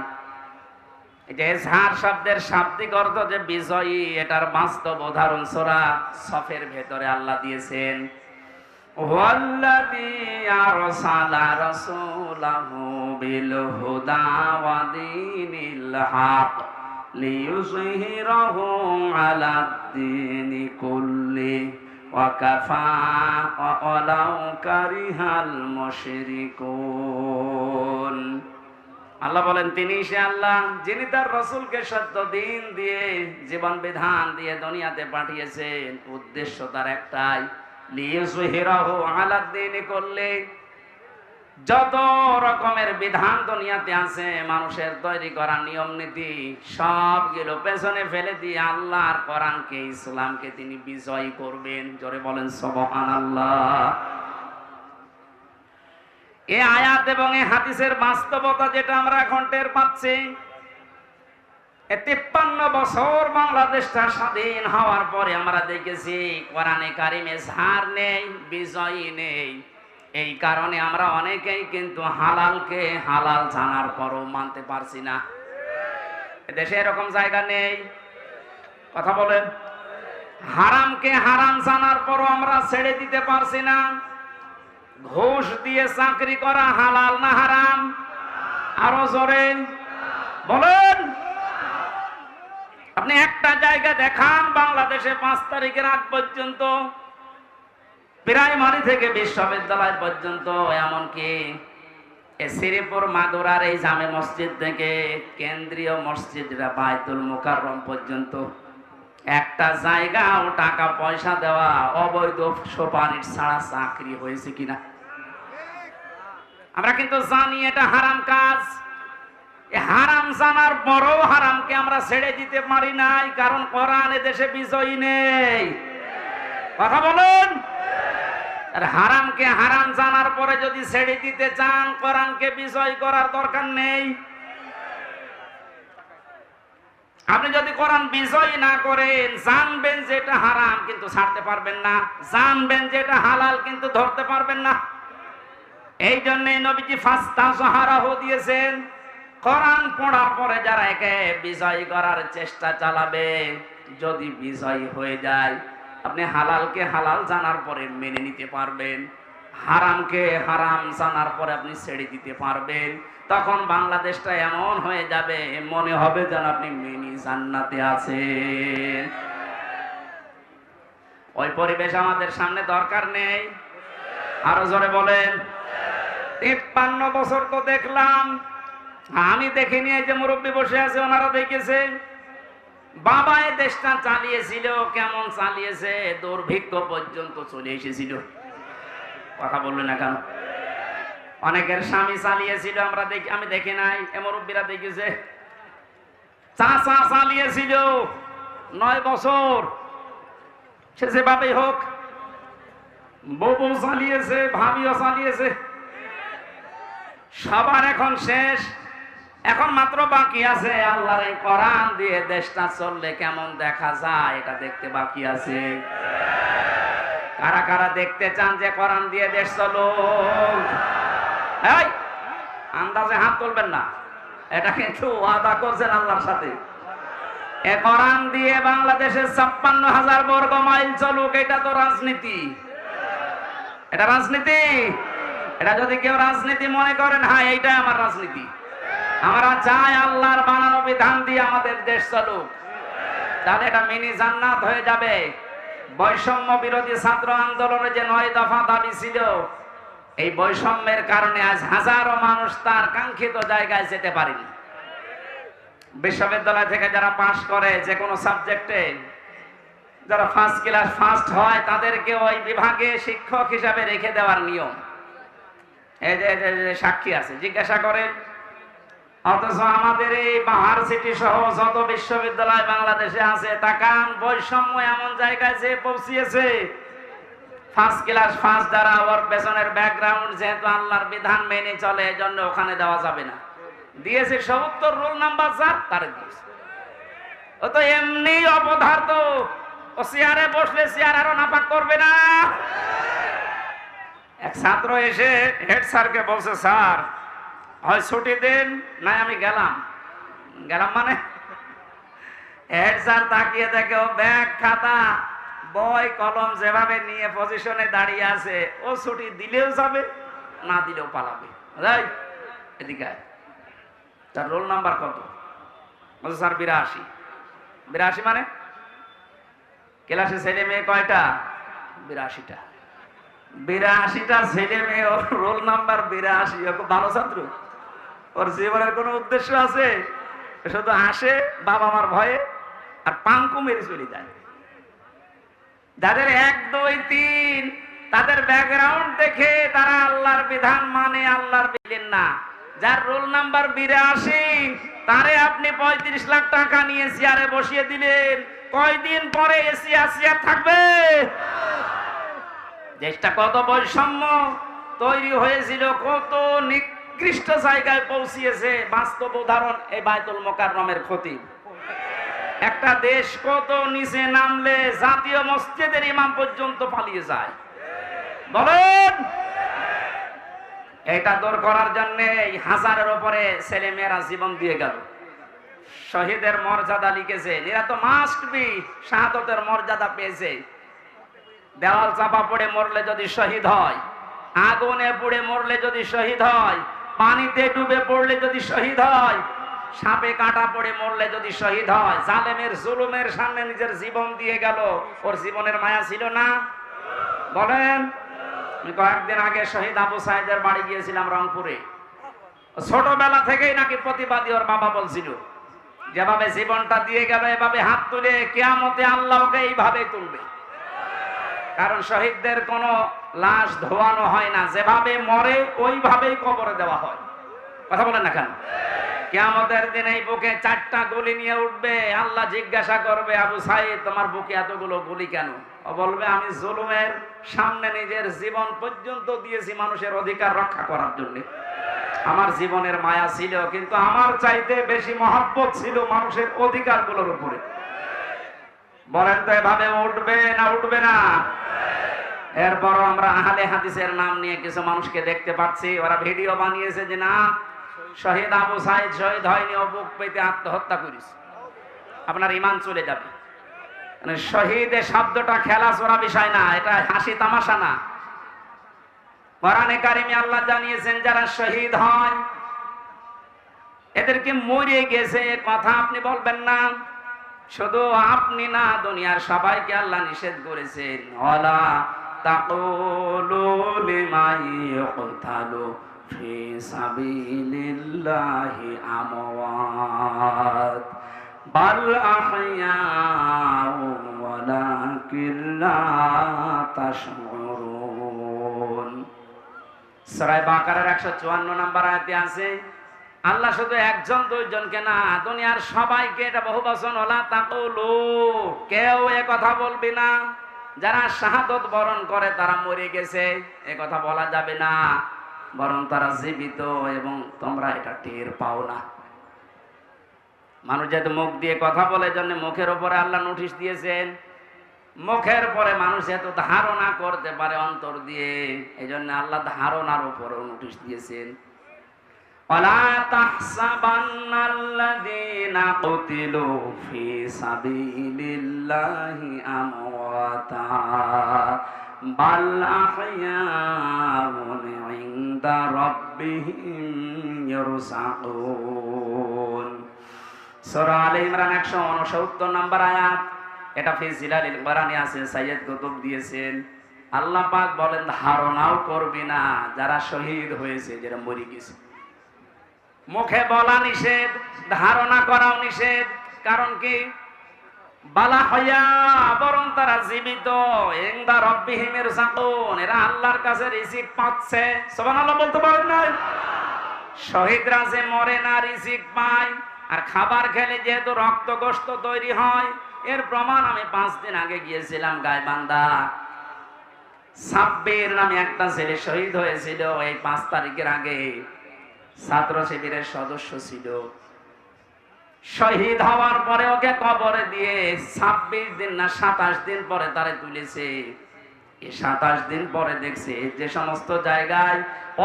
এই যে ইজহার শব্দের শাব্দিক অর্থ যে বিজয়ী, এটার বাস্তব উদাহরণ সূরা সফের ভেতরে আল্লাহ দিয়েছেন, ওয়াল্লাযী আরসালা রাসূলাহু বিল হুদা ওয়া দীনিল হক লিইয়ুযহিরাহু আলাদ-দীনি কুল্লি ওয়া কাফা ওয়ালাউ কারিহাল মুশরিকুন। আল্লাহ বলেন, তিনি সে আল্লাহ যিনি তার রাসূলকে সত্য দিন দিয়ে, জীবন বিধান দিয়ে দুনিয়াতে পাঠিয়েছেন। উদ্দেশ্য তার একটাই, লিইয়ুযহিরাহু আলাদ-দীনি কুল্লি, যত রকমের বিধান দুনিয়াতে আছে, মানুষের তৈরি করা নিয়ম নীতি, সবগুলো পেছনে ফেলে দিয়ে আল্লাহর কোরআনকে, ইসলামকে তিনি বিজয় করবেন। জোরে বলেন সুবহানাল্লাহ। এই আয়াত এবং এই হাদিসের বাস্তবতা যেটা আমরা এখন টের পাচ্ছি, 53 বছর বাংলাদেশটা স্বাধীন হওয়ার পরে আমরা দেখেছি কোরআনে কারিমে ইজহার নেই, বিজয়ী নেই। এই কারণে আমরা অনেকেই কিন্তু হালালকে হালাল জানার পরও মানতে পারছি না। দেশে এরকম জায়গা নেই? কথা বলেন। হারামকে হারাম জানার পরও আমরা ছেড়ে দিতে পারছি না। ঘুষ দিয়ে চাকরি করা হালাল না হারাম? আরো জোরে বলেন। আপনি একটা জায়গা দেখান বাংলাদেশে 5 তারিখের আগ পর্যন্ত, প্রাইমারি থেকে বিশ্ববিদ্যালয় পর্যন্ত, এমনকি শ্রীপুর মাগুরার এই জামে মসজিদ থেকে কেন্দ্রীয় মসজিদ বাইতুল মুকাররম পর্যন্ত, একটা জায়গা ও টাকা পয়সা দেওয়া অবৈধ সুপারিশ ছাড়া চাকরি হয়েছে কিনা? আমরা কিন্তু জানি এটা হারাম কাজ। হারাম জানার পরও হারামকে আমরা ছেড়ে দিতে পারি নাই, কারণ কোরআন এদেশে বিজয়ী নেই। কথা বলুন। আর হারামকে হারাম জানার পরে যদি ছেড়ে দিতে চান, কোরআনকে বিজয় করার দরকার নেই। আপনি যদি কোরআন বিজয় না করেন, জানবেন যে এটা হারাম কিন্তু ছাড়তে পারবেন না, জানবেন যে এটা হালাল কিন্তু ধরতে পারবেন না। এই জন্যই নবীজি ফাস্তাযহারাহু দিয়েছেন। কোরআন পড়ার পরে যারা একে বিজয় করার চেষ্টা চালাবে, যদি বিজয়ী হয়ে যায়, আপনি হালালকে হালাল জানার পরে মেনে নিতে পারবেন, হারামকে হারাম জানার পরে আপনি ছেড়ে দিতে পারবেন। তখন বাংলাদেশটা এমন হয়ে যাবে, মনে হবে যেন আপনি মিনি জান্নাতে আছেন। ওই পরিবেশ আমাদের সামনে দরকার নেই। আরো জোরে বলেন। 53 বছর তো দেখলাম, আমি দেখিনি, এই যে মুরব্বী বসে আছে ওনারা দেখেছে। বাবা এই দেশটা চালিয়েছিল, কেমন চালিয়েছে, দুর্ভিক্ষ পর্যন্ত চলে এসেছিল। কথা বললেন না কেন? অনেকের স্বামী চালিয়েছিল, আমরা দেখি, আমি দেখি নাই, এ মুরব্বীরা দেখেছে। চাচা চালিয়েছিল 9 বছর, সে যেভাবেই হোক। বউ চালিয়েছে, ভাবিও চালিয়েছে, সবার এখন শেষ। এখন মাত্র বাকি আছে আল্লাহর এই কোরআন দিয়ে দেশটা চললে কেমন দেখা যায়, এটা দেখতে বাকি আছে। কারা কারা দেখতে চান যে কোরআন দিয়ে দেশ চলুক? এই আন্দাজে হাত তুলবেন না, এটা কিন্তু ওয়াদা করছেন আল্লাহর সাথে। এ কোরআন দিয়ে বাংলাদেশের 56,000 বর্গ মাইল চলুক, এটা তো রাজনীতি। এটা রাজনীতি। এটা যদি কেউ রাজনীতি মনে করেন, হ্যাঁ এইটা আমার রাজনীতি, আমরা চাই আল্লাহর বানানো বিধান দিয়ে আমাদের দেশ চলুক, তাহলে এটা মিনি জান্নাত হয়ে যাবে। বৈষম্য বিরোধী ছাত্র আন্দোলনে যে 9 দফা দাবি ছিল, এই বৈষম্যের কারণে আজ হাজারো মানুষ তার কাঙ্ক্ষিত জায়গায় যেতে পারেনি। বিশ্ববিদ্যালয় থেকে যারা পাশ করে যে কোনো সাবজেক্টে, যারা ফার্স্ট ক্লাস ফার্স্ট হয়, তাদেরকে ওই বিভাগে শিক্ষক হিসাবে রেখে দেওয়ার নিয়ম। এই যে সাক্ষী আছে, জিজ্ঞাসা করেন। অথচ আমাদের এই ভার্সিটি সহ যত বিশ্ববিদ্যালয় বাংলাদেশে আছে, তাকান বৈষম্য এমন জায়গায় যে পৌঁছিয়েছে। ফার্স্ট ক্লাস ফার্স্ট যারা, ওর পেছনের ব্যাকগ্রাউন্ড যেহেতু আল্লাহর বিধান মেনে চলে, এই জন্য ওখানে দেওয়া যাবে না। দিয়েছে 70 রোল নাম্বার যার, তার দিয়েছে। ও তো এমনি অপদার্থ, ও চেয়ারে বসলে চেয়ার আরো নাপাক করবে না। এক ছাত্র এসে হেড স্যারকে বলছে, স্যার হয় ছুটি দেন, নাই আমি গেলাম। মানে হেড স্যার তাকিয়ে দেখে ও ব্যাগ খাতা বই কলম যেভাবে নিয়ে পজিশনে দাঁড়িয়ে আছে, ও ছুটি দিলেও যাবে, না দিলেও পালাবে। এদিকে তার রোল নাম্বার কত? বলছে স্যার 82। 82 মানে ক্লাসে ছেলে মেয়ে কয়টা? 82টা। 82টা ছেলে মেয়ে, ওর রোল নাম্বার 82। ও খুব ভালো ছাত্র, ওর জীবনের কোনো উদ্দেশ্য আছে? শুধু আসে বাবা মার ভয়ে আর পাঙ্কু মেরে চলে যায়। যাদের 1, 2, 3 তাদের ব্যাকগ্রাউন্ড দেখে তারা আল্লাহর বিধান মানে, আল্লাহর বিধান না। যার রোল নাম্বার 82, তারে আপনি 35 লাখ টাকা নিয়ে চেয়ারে বসিয়ে দিলেন, কয়দিন পরে এসি আসিয়া থাকবে? দেশটা কত বৈষম্য তৈরি হয়েছিল, কত নিকৃষ্ট জায়গায় পৌঁছিয়েছে। বাস্তব উদাহরণ এই বায়তুল মোকাররমের ক্ষতি। একটা দেশ কত নিচে নামলে জাতীয় মসজিদের ইমাম পর্যন্ত পালিয়ে যায়, বলেন। এটা দূর করার জন্য হাজারের উপরে ছেলে মেয়েরা জীবন দিয়ে গেল। শহীদের মর্যাদা লিখেছে, এরা তো মাস্ট বি শাহাদতের মর্যাদা পেয়েছে। দেওয়াল চাপা পড়ে মরলে যদি শহীদ হয়, আগুনে পুড়ে মরলে যদি শহীদ হয়, পানিতে ডুবে পড়লে যদি শহীদ হয়, সাপে কাটা পড়ে মরলে যদি শহীদ হয়, জালেমের জুলুমের সামনে নিজের জীবন দিয়ে গেল, ওর জীবনের মায়া ছিল না? বলেন। আমি কয়েকদিন আগে শহীদ আবু সাইদের বাড়ি গিয়েছিলাম রংপুরে। ছোটবেলা থেকেই নাকি প্রতিবাদী, ওর বাবা বলছিল যেভাবে জীবনটা দিয়ে গেল, এভাবে হাত তুলে কিয়ামতে আল্লাহ ওকে এইভাবে তুলবে। কারণ শহীদদের কোনো লাশ ধোয়ানো হয় না, যেভাবে মরে ওইভাবেই কবরে দেওয়া হয়। কথা বলেন না কেন? কিয়ামতের দিন এই বুকে 4টা গুলি নিয়ে উঠবে, আল্লাহ জিজ্ঞাসা করবে, আবু সাইদ তোমার বুকে এতগুলো গুলি কেন? ও বলবে, আমি জুলুমের সামনে নিজের জীবন পর্যন্ত দিয়েছি মানুষের অধিকার রক্ষা করার জন্য। আমার জীবনের মায়া ছিল, কিন্তু আমার চাইতে বেশি মহব্বত ছিল মানুষের অধিকারগুলোর উপরে। বলেন তো এভাবে উঠবে না উঠবে না? এরপরও আমরা আহলে হাদিসের নাম নিয়ে কিছু মানুষকে দেখতে পাচ্ছি, ওরা ভিডিও বানিয়েছে যে না শহীদ আবু সাইদ শহীদ হয়নি, ও বুক পেতে আত্মহত্যা করেছে। আপনার ঈমান চলে যাবে। মানে শহীদ শব্দটা খেলাচোরা বিষয় না, এটা হাসি তামাশা না। কোরআনে কারিমে আল্লাহ জানিয়েছেন যারা শহীদ হয় এদেরকে মরে গেছে কথা আপনি বলবেন না। শুধু আপনি না, দুনিয়ার সবাইকে আল্লাহ নিষেধ করেছেন, ওয়ালা তাকুলু লিমান ইয়ুকতালু ফি সাবিলিল্লাহি আমওয়াত বাল আহইয়াউ ওয়ালাকিন লা তাশউরুন। সূরা বাকারার 154 নম্বর আয়াতে আছে আল্লাহ শুধু একজন দুইজনকে না, দুনিয়ার সবাইকে, এটা বহুবচন, ওলা তাকুলু, কেউ এ কথা বলবি না যারা শাহাদত বরণ করে তারা মরে গেছে, এ কথা বলা যাবে না, বরং তারা জীবিত এবং তোমরা এটা টের পাও না। মানুষ যেহেতু মুখ দিয়ে কথা বলে, জন্য মুখের উপরে আল্লাহ নোটিশ দিয়েছেন। মুখের পরে মানুষ যেহেতু ধারণা করতে পারে অন্তর দিয়ে, এই জন্য আল্লাহ ধারণার উপরেও নোটিশ দিয়েছেন। ولا تحسبن الذين قتلوا في سبيل الله أمواتا بل أحياء عند ربهم يرزقون। সূরা আলে ইমরান 169 নম্বর আয়াত, এটা ফি জিলালিল কোরআনে আছে, সাইয়্যিদ কুতুব দিয়েছেন। আল্লাহ পাক বলেন ধারণাও করবি না যারা শহীদ হয়েছে, যারা মরে গেছে। মুখে বলা নিষেধ, ধারণা করাও নিষেধ। কারণ কি? বালা হইয়া, বরং তারা জীবিত, ইনদা রাব্বিহিম ইরযাকুন, এরা আল্লাহর কাছে রিজিক পাচ্ছে। সুবহানাল্লাহ বলতে পারেন না? শহীদরা যে মরে না, রিজিক পায়। আর খাবার খেলে যেহেতু রক্ত গোশত তৈরি হয়, এর প্রমাণ আমি 5 দিন আগে গিয়েছিলাম গাইবান্ধা। সাব্বির নামে একটা ছেলে শহীদ হয়েছিল এই 5 তারিখের আগে। ছাত্র শিবিরের সদস্য ছিল। শহীদ হওয়ার পরে ওকে কবরে দিয়ে 26 দিন না 27 দিন পরে তারে তুলেছে। এই 27 দিন পরে দেখছে যে সমস্ত জায়গায়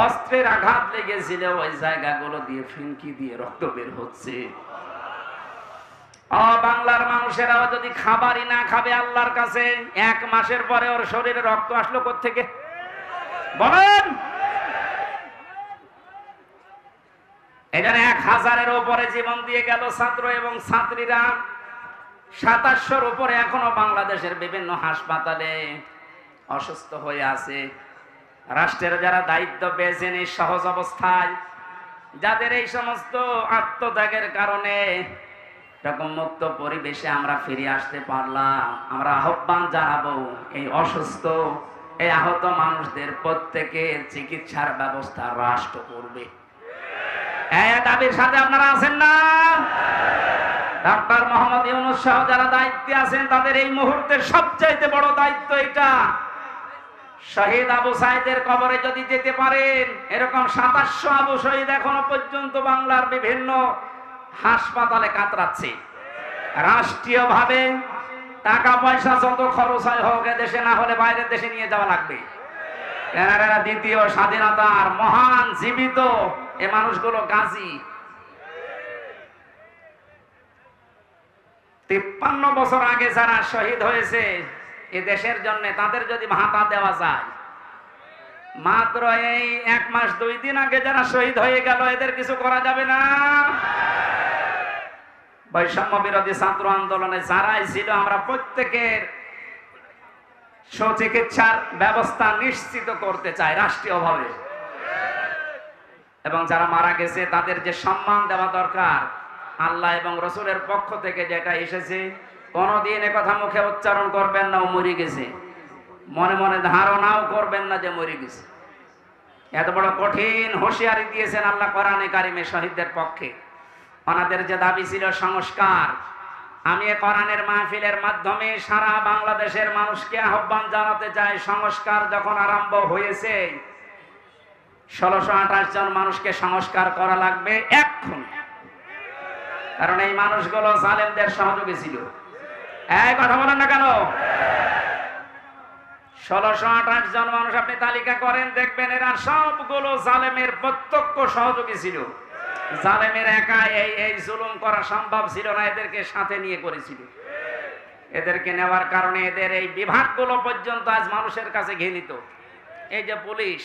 অস্ত্রের আঘাত লেগেছিল ওই জায়গাগুলো দিয়ে ফিনকি দিয়ে রক্ত বের হচ্ছে। বাংলার মানুষেরাও যদি খাবারই না খাবে আল্লাহর কাছে, 1 মাসের পরে ওর শরীরে রক্ত আসলো কোত্থেকে বলেন? এখানে 1000-এর উপরে জীবন দিয়ে গেল ছাত্র এবং ছাত্রীরা। 2700-র উপরে এখনো বাংলাদেশের বিভিন্ন হাসপাতালে অসুস্থ হয়ে আছে। রাষ্ট্রের যারা দায়িত্ব পেয়েছেন এই সহজ অবস্থায়, যাদের এই সমস্ত আত্মত্যাগের কারণে এরকম মুক্ত পরিবেশে আমরা ফিরে আসতে পারলাম, আমরা আহ্বান জানাবো এই অসুস্থ, এই আহত মানুষদের প্রত্যেকের চিকিৎসার ব্যবস্থা রাষ্ট্র করবে। এই দাবির সাথে আপনারা আছেন না? ডক্টর মোহাম্মদ ইউনূস সহ যারা দায়িত্বে আছেন তাদের এই মুহূর্তের সবচাইতে বড় দায়িত্ব এটা। শহীদ আবু সাইদের কবরে যদি যেতে পারেন, এরকম 2700 আবু শহীদ এখনো পর্যন্ত বাংলার বিভিন্ন হাসপাতালে কাতরাচ্ছে। রাষ্ট্রীয়ভাবে টাকা পয়সা যত খরচ হয় হোক, দেশে না হলে বাইরের দেশে নিয়ে যাওয়া লাগবে। এনারা দ্বিতীয় স্বাধীনতার মহান জীবিত এ মানুষগুলো গাজী। 53 বছর আগে যারা শহীদ হয়েছে এ দেশের জন্য, তাদের যদি ভাতা দেওয়া যায়, মাত্র এই 1 মাস 2 দিন আগে যারা শহীদ হয়ে গেল এদের কিছু করা যাবে না? বৈষম্য বিরোধী ছাত্র আন্দোলনে যারাই ছিল, আমরা প্রত্যেকের সুচিকিৎসার ব্যবস্থা নিশ্চিত করতে চাই রাষ্ট্রীয়ভাবে। এবং যারা মারা গেছে তাদের যে সম্মান দেওয়া দরকার, আল্লাহ এবং রসুলের পক্ষ থেকে যেটা এসেছে, কোনদিন এ কথা মুখে উচ্চারণ করবেন না ও মরে গেছে, মনে মনে ধারণাও করবেন না যে মরে গেছে। এত বড় কঠিন হুঁশিয়ারি দিয়েছেন আল্লাহ কোরআনে কারিমে শহীদদের পক্ষে। ওনাদের যে দাবি ছিল সংস্কার, আমি এ কোরআনের মাহফিলের মাধ্যমে সারা বাংলাদেশের মানুষকে আহ্বান জানাতে চাই, সংস্কার যখন আরম্ভ হয়েছে 1628 জন মানুষকে সংস্কার করা লাগবে এখন। কারণ এই মানুষগুলো জালেমদের সহযোগী ছিল। এই কথা বলেন না কেন? 1628 জন মানুষ আপনি তালিকা করেন, দেখবেন এরা সবগুলো জালেমের প্রত্যক্ষ সহযোগী ছিল। জালেমের একা এই জুলুম করা সম্ভব ছিল না, এদেরকে সাথে নিয়ে করেছিল। এদেরকে নেওয়ার কারণে এদের এই বিভাগগুলো পর্যন্ত আজ মানুষের কাছে ঘৃণিত। এই যে পুলিশ,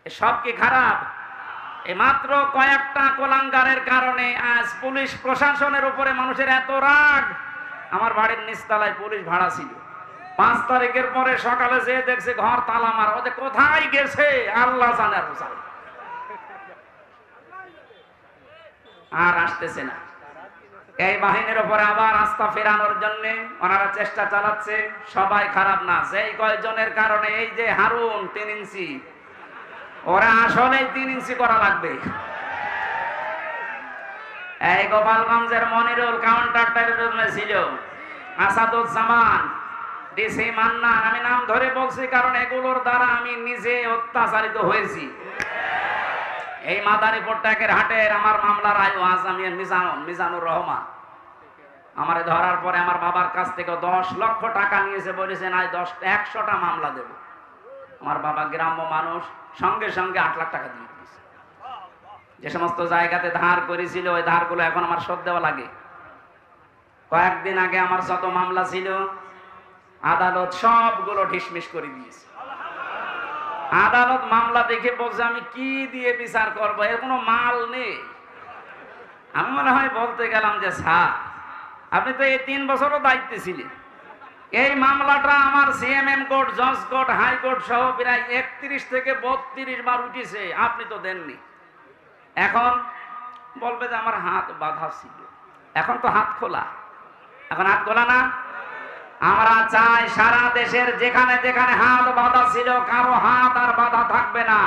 সব কি খারাপ? এই মাত্র কয়েকটা কোলাঙ্গারের কারণে আজ পুলিশ প্রশাসনের উপরে মানুষের এত রাগ। আমার বাড়ির নিচতলায় পুলিশ ভাড়া ছিল, 5 তারিখের পরে সকালে যেয়ে দেখছে ঘর তালা মারা। ওদের কোথায় গেছে আল্লাহ জানে, আর আসতেছে না। এই বাহিনীর উপরে আবার আস্থা ফেরানোর জন্য ওনারা চেষ্টা চালাচ্ছে। সবাই খারাপ না, সেই কয়েকজনের কারণে এই যে হারুন 3 ইঞ্চি, ওরা আসলে 3 ইঞ্চি করা লাগবে। এই গোপালগঞ্জের মনিরুল কাউন্টারটার ছিল, আসাদুজ্জামান, ডিসি মান্নান, আমি নাম ধরে বলছি কারণ এগুলোর দ্বারা আমি নিজে অত্যাচারিত হয়েছি। এই মাদারীপুর ট্যাকের হাটের আমার মামলার আয়ু আজ আমি মিজানুর রহমান, আমারে ধরার পরে আমার বাবার কাছ থেকে 10 লক্ষ টাকা নিয়েছে, বলেছেন আজ 100টা মামলা দেব। আমার বাবা গ্রাম্য মানুষ, সঙ্গে সঙ্গে 8 লাখ টাকা দিয়ে দিয়েছে। যে সমস্ত জায়গাতে ধার করেছিল ওই ধারগুলো এখন আমার শোধ দেওয়া লাগে। কয়েকদিন আগে আমার যত মামলা ছিল আদালত সবগুলো ঢিসমিস করে দিয়েছে। আদালত মামলা দেখে বলছে আমি কি দিয়ে বিচার করবো, এর কোনো মাল নেই। আমি মনে হয় বলতে গেলাম যে স্যার আপনি তো এই 3 বছরও দায়িত্বে ছিলেন, এই মামলাটা আমার সিএমএম কোর্ট, জজ কোর্ট, হাইকোর্ট সহ প্রায় 31 থেকে 32 বার উঠেছে, আপনি তো দেননি। এখন বলবে যে আমার হাত বাঁধা ছিল, এখন তো হাত খোলা। এখন হাত খোলা না? আমরা চাই সারা দেশের যেখানে যেখানে হাত বাঁধা ছিল কারো হাত আর বাঁধা থাকবে না।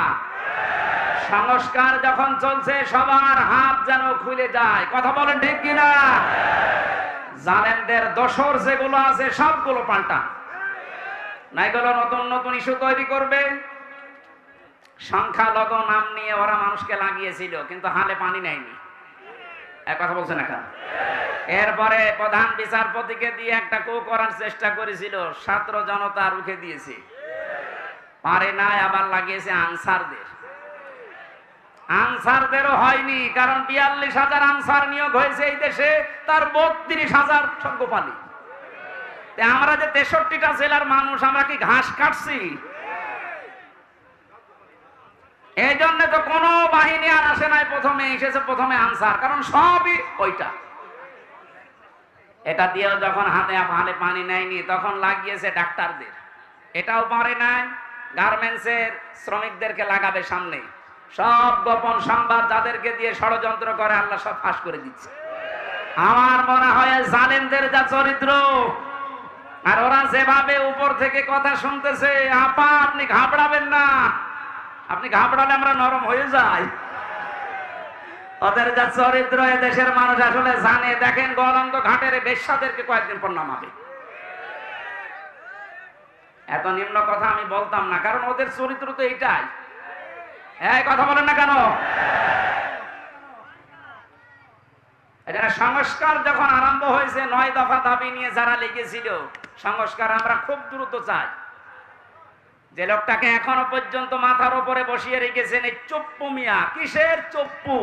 সংস্কার যখন চলছে সবার হাত যেন খুলে যায়। কথা বলেন ঠিক কিনা? জালেমদের দোসর যেগুলো আছে সবগুলো পাল্টা, না এগুলো নতুন নতুন ইস্যু তৈরি করবে। সংখ্যালঘু নাম নিয়ে ওরা মানুষকে লাগিয়েছিল, কিন্তু হালে পানি নেয়নি। এক কথা বলছে না কেন? এরপরে প্রধান বিচারপতিকে দিয়ে একটা কু করার চেষ্টা করেছিল, ছাত্র জনতা রুখে দিয়েছে, পারে নাই, আবার লাগিয়েছে আনসারদের। আনসারদেরও হয়নি, কারণ 42,000 আনসার নিয়োগ হয়েছে এই দেশে, তার 32,000 সঙ্গপালি। আমরা যে 63টা জেলার মানুষ, আমরা কি ঘাস কাটছি? এই জন্য তো কোনো বাহিনী আর আসে নাই, প্রথমে এসেছে প্রথমে আনসার, কারণ সবই ওইটা। এটা দিয়েও যখন হাতে পানি নেয়নি তখন লাগিয়েছে ডাক্তারদের, এটাও পারে নাই। গার্মেন্টসের শ্রমিকদেরকে লাগাবে সামনে, সব গোপন সংবাদ যাদেরকে দিয়ে ষড়যন্ত্র করে আল্লাহ সব ফাঁস করে দিচ্ছে। আমার মনে হয় জালেমদের যা চরিত্র, আর ওরা যেভাবে উপর থেকে কথা শুনতেছে, আপা আপনি ঘাবড়াবেন না, আপনি ঘাবড়ালে আমরা নরম হয়ে যাই। ওদের যা চরিত্র এ দেশের মানুষ আসলে জানে। দেখেন গলন্দ ঘাটের বেশ্যাদেরকে কয়েকদিন পর নামাবে। এত নিম্ন কথা আমি বলতাম না, কারণ ওদের চরিত্র তো এইটাই। এই কথা বলেন না কেন? এখানে সংস্কার যখন আরম্ভ হয়েছে, 9 দফা দাবি নিয়ে যারা লেগেছিল, সংস্কার আমরা খুব দ্রুত চাই। যে লোকটাকে এখনো পর্যন্ত মাথার উপরে বসিয়ে রেখেছেন এই চপ্পু মিয়া, কিসের চপ্পু?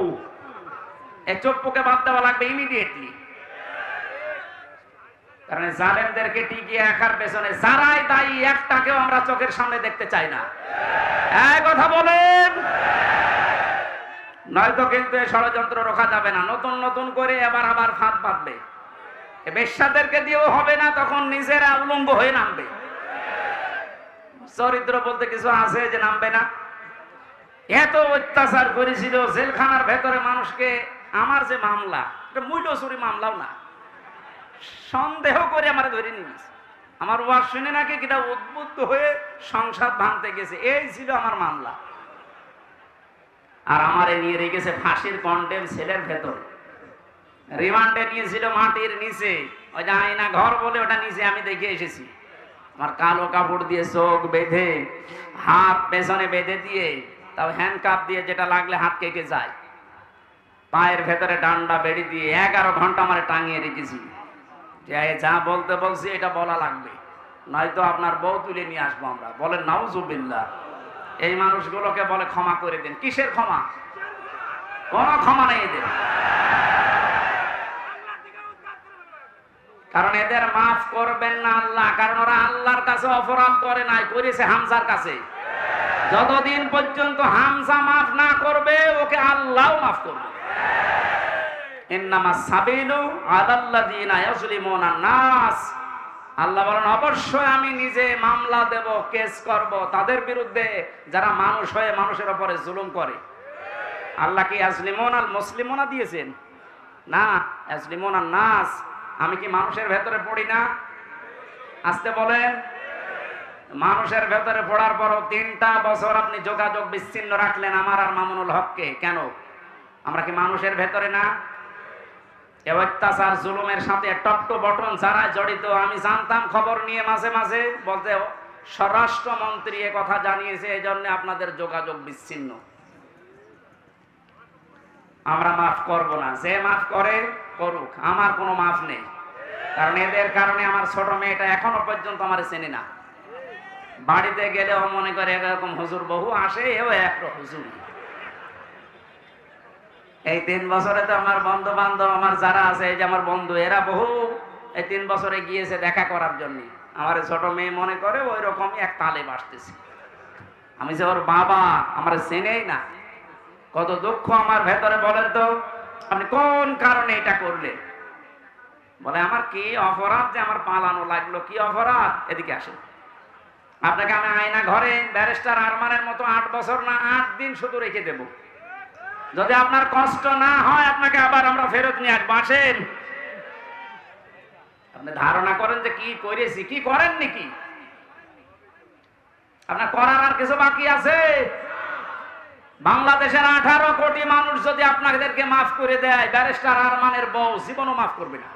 এই চপ্পুকে বাদ দেওয়া লাগবে ইমিডিয়েটলি। কারণ জালেমদেরকে টিকিয়ে রাখার পেছনে যারাই দায়ী, একটাকেও আমরা চোখের সামনে দেখতে চাই না। এই কথা বলেন, নয়তো কিন্তু এই ষড়যন্ত্র রোখা যাবে না। নতুন নতুন করে এবার আবার ফাঁদ পাতবে। বেশ্যাদেরকে দিয়েও হবে না, তখন নিজেরা উলঙ্গ হয়ে নামবে। চরিত্র বলতে কিছু আছে যে নামবে না? এত অত্যাচার করেছিল জেলখানার ভেতরে মানুষকে। আমার যে মামলা, এটা মূল্য চুরি মামলাও না, সন্দেহ করে আমার ধরে নিয়েছে। আমার ওয়াজ শুনে নাকি কিটা উদ্বুদ্ধ হয়ে সংসার ভাঙতে গেছে, এই ছিল আমার মামলা। আর আমারে নিয়ে রেখেছে ফাঁসির কন্ডেম সেলের ভেতর, রিমান্ডে নিয়েছিল মাটির নিচে, ওই যে আয়না ঘর বলে ওটা নিচে আমি দেখে এসেছি। আমার কালো কাপড় দিয়ে চোখ বেঁধে, হাত পেছনে বেঁধে দিয়ে, তাও হ্যান্ডকাপ দিয়ে, যেটা লাগলে হাত কেটে যায়, পায়ের ভেতরে ডান্ডা বেড়ি দিয়ে 11 ঘন্টা আমার টাঙিয়ে রেখেছি। যে যা বলতে বলছি এটা বলা লাগবে, নয়তো আপনার বউ তুলে নিয়ে আসবো আমরা। বলেন নাউজুবিল্লাহ। এই মানুষগুলোকে বলে ক্ষমা করে দেন। কিসের ক্ষমা? কোন ক্ষমা নেই এদের। কারণ এদের মাফ করবেন না আল্লাহ, কারণ ওরা আল্লাহর কাছে অপরাধ করে নাই, করেছে হামজার কাছে। যতদিন পর্যন্ত হামজা মাফ না করবে ওকে আল্লাহও মাফ করবে। ইন্নামাস সাবিলু আলাল্লাযিনা ইয়াজলিমুনা নাস, আল্লাহ বলেন অবশ্যই আমি নিজে মামলা দেব, কেস করব তাদের বিরুদ্ধে যারা মানুষ হয়ে মানুষের উপরে জুলুম করে। আল্লাহ কি ইয়াজলিমুনাল মুসলিমুনা দিয়েছেন? না, ইয়াজলিমুনান নাস। আমি কি মানুষের ভেতরে পড়ি না? আসতে বলেন। মানুষের ভেতরে পড়ার পরও 3টা বছর আপনি যোগাযোগ বিচ্ছিন্ন রাখলেন আমার আর মামুনুল হককে, কেন? আমরা কি মানুষের ভেতরে না? এই অত্যাচার জুলুমের সাথে টপ টু বটন যারা জড়িত, আমি জানতাম খবর নিয়ে মাঝে মাঝে বলতে স্বরাষ্ট্রমন্ত্রী এ কথা জানিয়েছে, এই জন্য আপনাদের যোগাযোগ বিচ্ছিন্ন। আমরা মাফ করব না, যে মাফ করে করুক, আমার কোনো মাফ নেই। কারণ এদের কারণে আমার ছোট মেয়েটা এখনো পর্যন্ত আমার চেনে না। বাড়িতে গেলেও মনে করে এরকম হুজুর বহু আসে, এও এক হুজুর। এই 3 বছরে তো আমার বন্ধু বান্ধব আমার যারা আছে, এই যে আমার বন্ধু, এরা বহু এই 3 বছরে গিয়েছে দেখা করার জন্য। আমার ছোট মেয়ে মনে করে ওই রকমই এক তালেব আসতেছে। আমি যে ওর বাবা, আমার চেনেই না। কত দুঃখ আমার ভেতরে, বলেন তো আপনি কোন কারণে এটা করলেন? বলে আমার কি অপরাধ যে আমার পালানো লাগলো? কি অপরাধ? এদিকে আসেন, আপনাকে আমি আয়না ঘরে ব্যারিস্টার আরমানের মতো 8 বছর না 8 দিন শুধু রেখে দেব। যদি আপনার কষ্ট না হয় আপনাকে আবার আমরা ফেরত নিয়ে আসবো। আসেন। আপনি ধারণা করেন যে কি করেছি, কি করেন নাকি? আপনার করার আর কিছু বাকি আছে? বাংলাদেশের 18 কোটি মানুষ যদি আপনাদেরকে মাফ করে দেয়, ব্যারিস্টার আরমানের বউ জীবনও মাফ করবে না।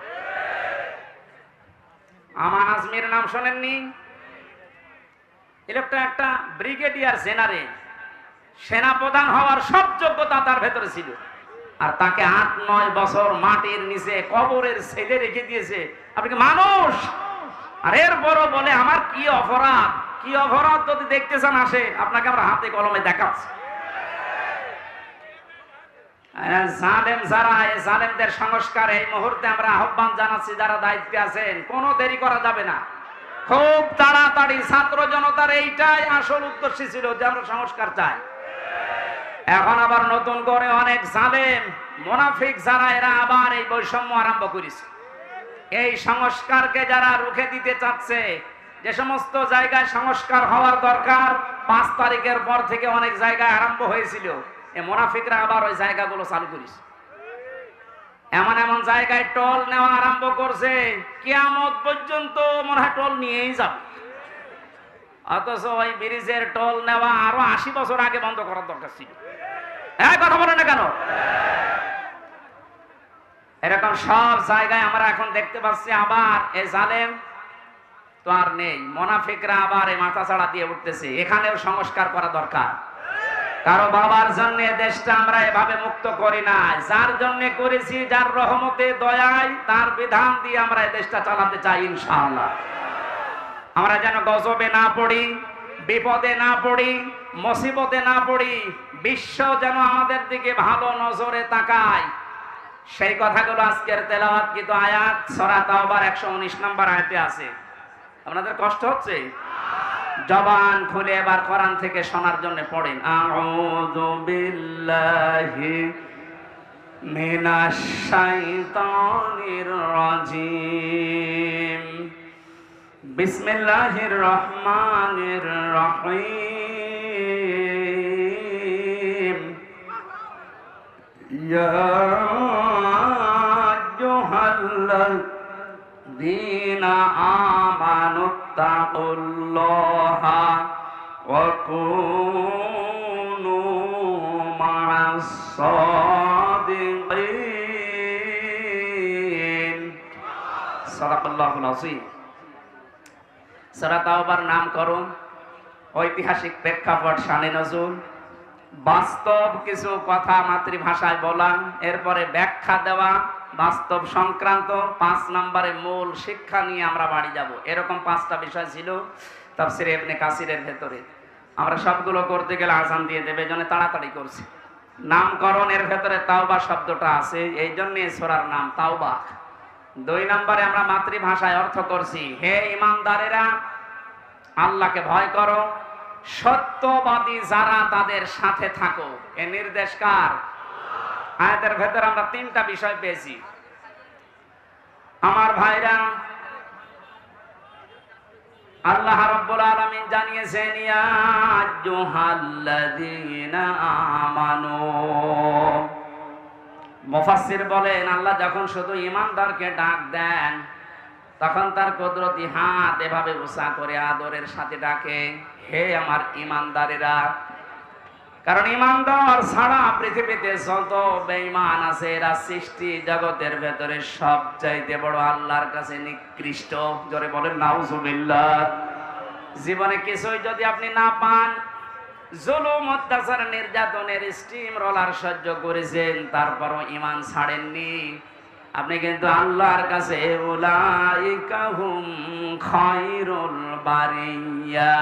আমান আজমির নাম শোনেননি? এটা একটা ব্রিগেডিয়ার জেনারেল, সেনাপ্রধান হওয়ার সব যোগ্যতা তার ভেতরে ছিল, আর তাকে 8-9 বছর মাটির নিচে কবরের ছেলে রেখে দিয়েছে। আপনি কি মানুষ? আর এরপরও বলে আমার কি অপরাধ? কি অপরাধ যদি দেখতে চান আসে, আপনাকে আমরা হাতে কলমে দেখাচ্ছি। জালেম যারা, এই জালেমদের সংস্কার এই মুহূর্তে আমরা আহ্বান জানাচ্ছি, যারা দায়িত্বে আছেন, কোনো দেরি করা যাবে না। খুব তাড়াতাড়ি ছাত্র জনতার এইটাই আসল উদ্দেশ্য ছিল যে আমরা সংস্কার চাই। এখন আবার নতুন করে অনেক জালেম মুনাফিক যারা, এরা আবার এই বৈষম্য আরম্ভ করেছে। এই সংস্কারকে যারা রুখে দিতে চাচ্ছে, যে সমস্ত জায়গায় সংস্কার হওয়ার দরকার 5 তারিখের পর থেকে অনেক জায়গায় আরম্ভ হয়েছিল, এই মুনাফিকরা আবার ওই জায়গাগুলো চালু করেছে। এমন এমন জায়গায় টোল নেওয়া আরম্ভ করছে, কিয়ামত পর্যন্ত মনে হয় টোল নিয়েই যাবে। অথচ ওই ব্রিজের টোল নেওয়া আরো 80 বছর আগে বন্ধ করার দরকার ছিল। কথা বলে না কেন? এরকম সব জায়গায় আমরা এখন দেখতে পাচ্ছি আবার এই জালেম তো আর নেই, মুনাফিকরা আবার এই মাথা ছাড়া দিয়ে উঠতেছে। এখানেও সংস্কার করা দরকার। কারো বাবার জন্য দেশটা আমরা এভাবে মুক্ত করি না, যার জন্য করেছি, যার রহমতে দয়ায় তার বিধান দিয়ে আমরা এই দেশটা চালাতে চাই ইনশাআল্লাহ। আমরা যেন গজবে না পড়ি, বিপদে না পড়ি, মুসিবতে না পড়ি, বিশ্ব যেন আমাদের দিকে ভালো নজরে তাকায়, সেই কথাগুলো আজকের তেলাওয়াতকৃত আয়াত সূরা তাওবার 119 নম্বর আয়াতে আছে। আপনাদের কষ্ট হচ্ছে? জবান খুলে এবার কোরআন থেকে শোনার জন্য পড়েন। আউযু বিল্লাহি মিনাশ শাইতানির রাজিম। বিসমিল্লাহির রহমানির রহিম। ইয়া আইয়ুহাল্লাযীনা আমানুত্তাকুল্লাহা ওয়া কুনু মা'আস সাদিকিন। সাদাকাল্লাহুল আযীম। সূরা তাওবার নামকরণ, ঐতিহাসিক প্রেক্ষাপট, শানে নজুল, বাস্তব কিছু কথা মাতৃভাষায় বলা, এরপরে ব্যাখ্যা দেওয়া, বাস্তব সংক্রান্ত 5 নম্বরে মূল শিক্ষা নিয়ে আমরা বাড়ি যাব। এরকম 5টা বিষয় ছিল তাফসীরে ইবনে কাসিরের ভেতরে। আমরা সবগুলো করতে গেলে আযান দিয়ে দেবে, এজন্য তাড়াতাড়ি করছি। নামকরণের ভেতরে তাওবা শব্দটা আছে, এই জন্য সূরার নাম তাওবা। 2 নম্বরে আমরা মাতৃভাষায় অর্থ করছি, হে ঈমানদারেরা আল্লাহকে ভয় করো, সত্যবাদী যারা তাদের সাথে থাকো। এ নির্দেশ কার? আয়াতের ভেতর আমরা 3টা বিষয় পেয়েছি। আমার ভাইরা, আল্লাহ রাব্বুল আলামিন জানিয়েছেন, ইয়া আইয়ুহাল্লাযীনা আমানু। মুফাসসির বলেন, আল্লাহ যখন শুধু ঈমানদারকে ডাক দেন তখন তার কুদরতি হাত এভাবে উঁচা করে আদরের সাথে ডাকে, হে আমার ঈমানদারেরা। কারণ ঈমানদার ছাড়া পৃথিবীতে যত বেঈমান আছে এরা সৃষ্টি জগতের ভেতরে সবচাইতে বড় আল্লাহর কাছে নিকৃষ্ট। জোরে বলেন নাউজুবিল্লাহ। জীবনে কিছুই যদি আপনি না পান, জুলুম, অত্যাচার, নির্যাতনের স্টিম রোলার সহ্য করেছেন, তারপরও ঈমান ছাড়েননি, আপনি কিন্তু আল্লাহর কাছে উলাইকা হুম খায়রুল বারিয়া,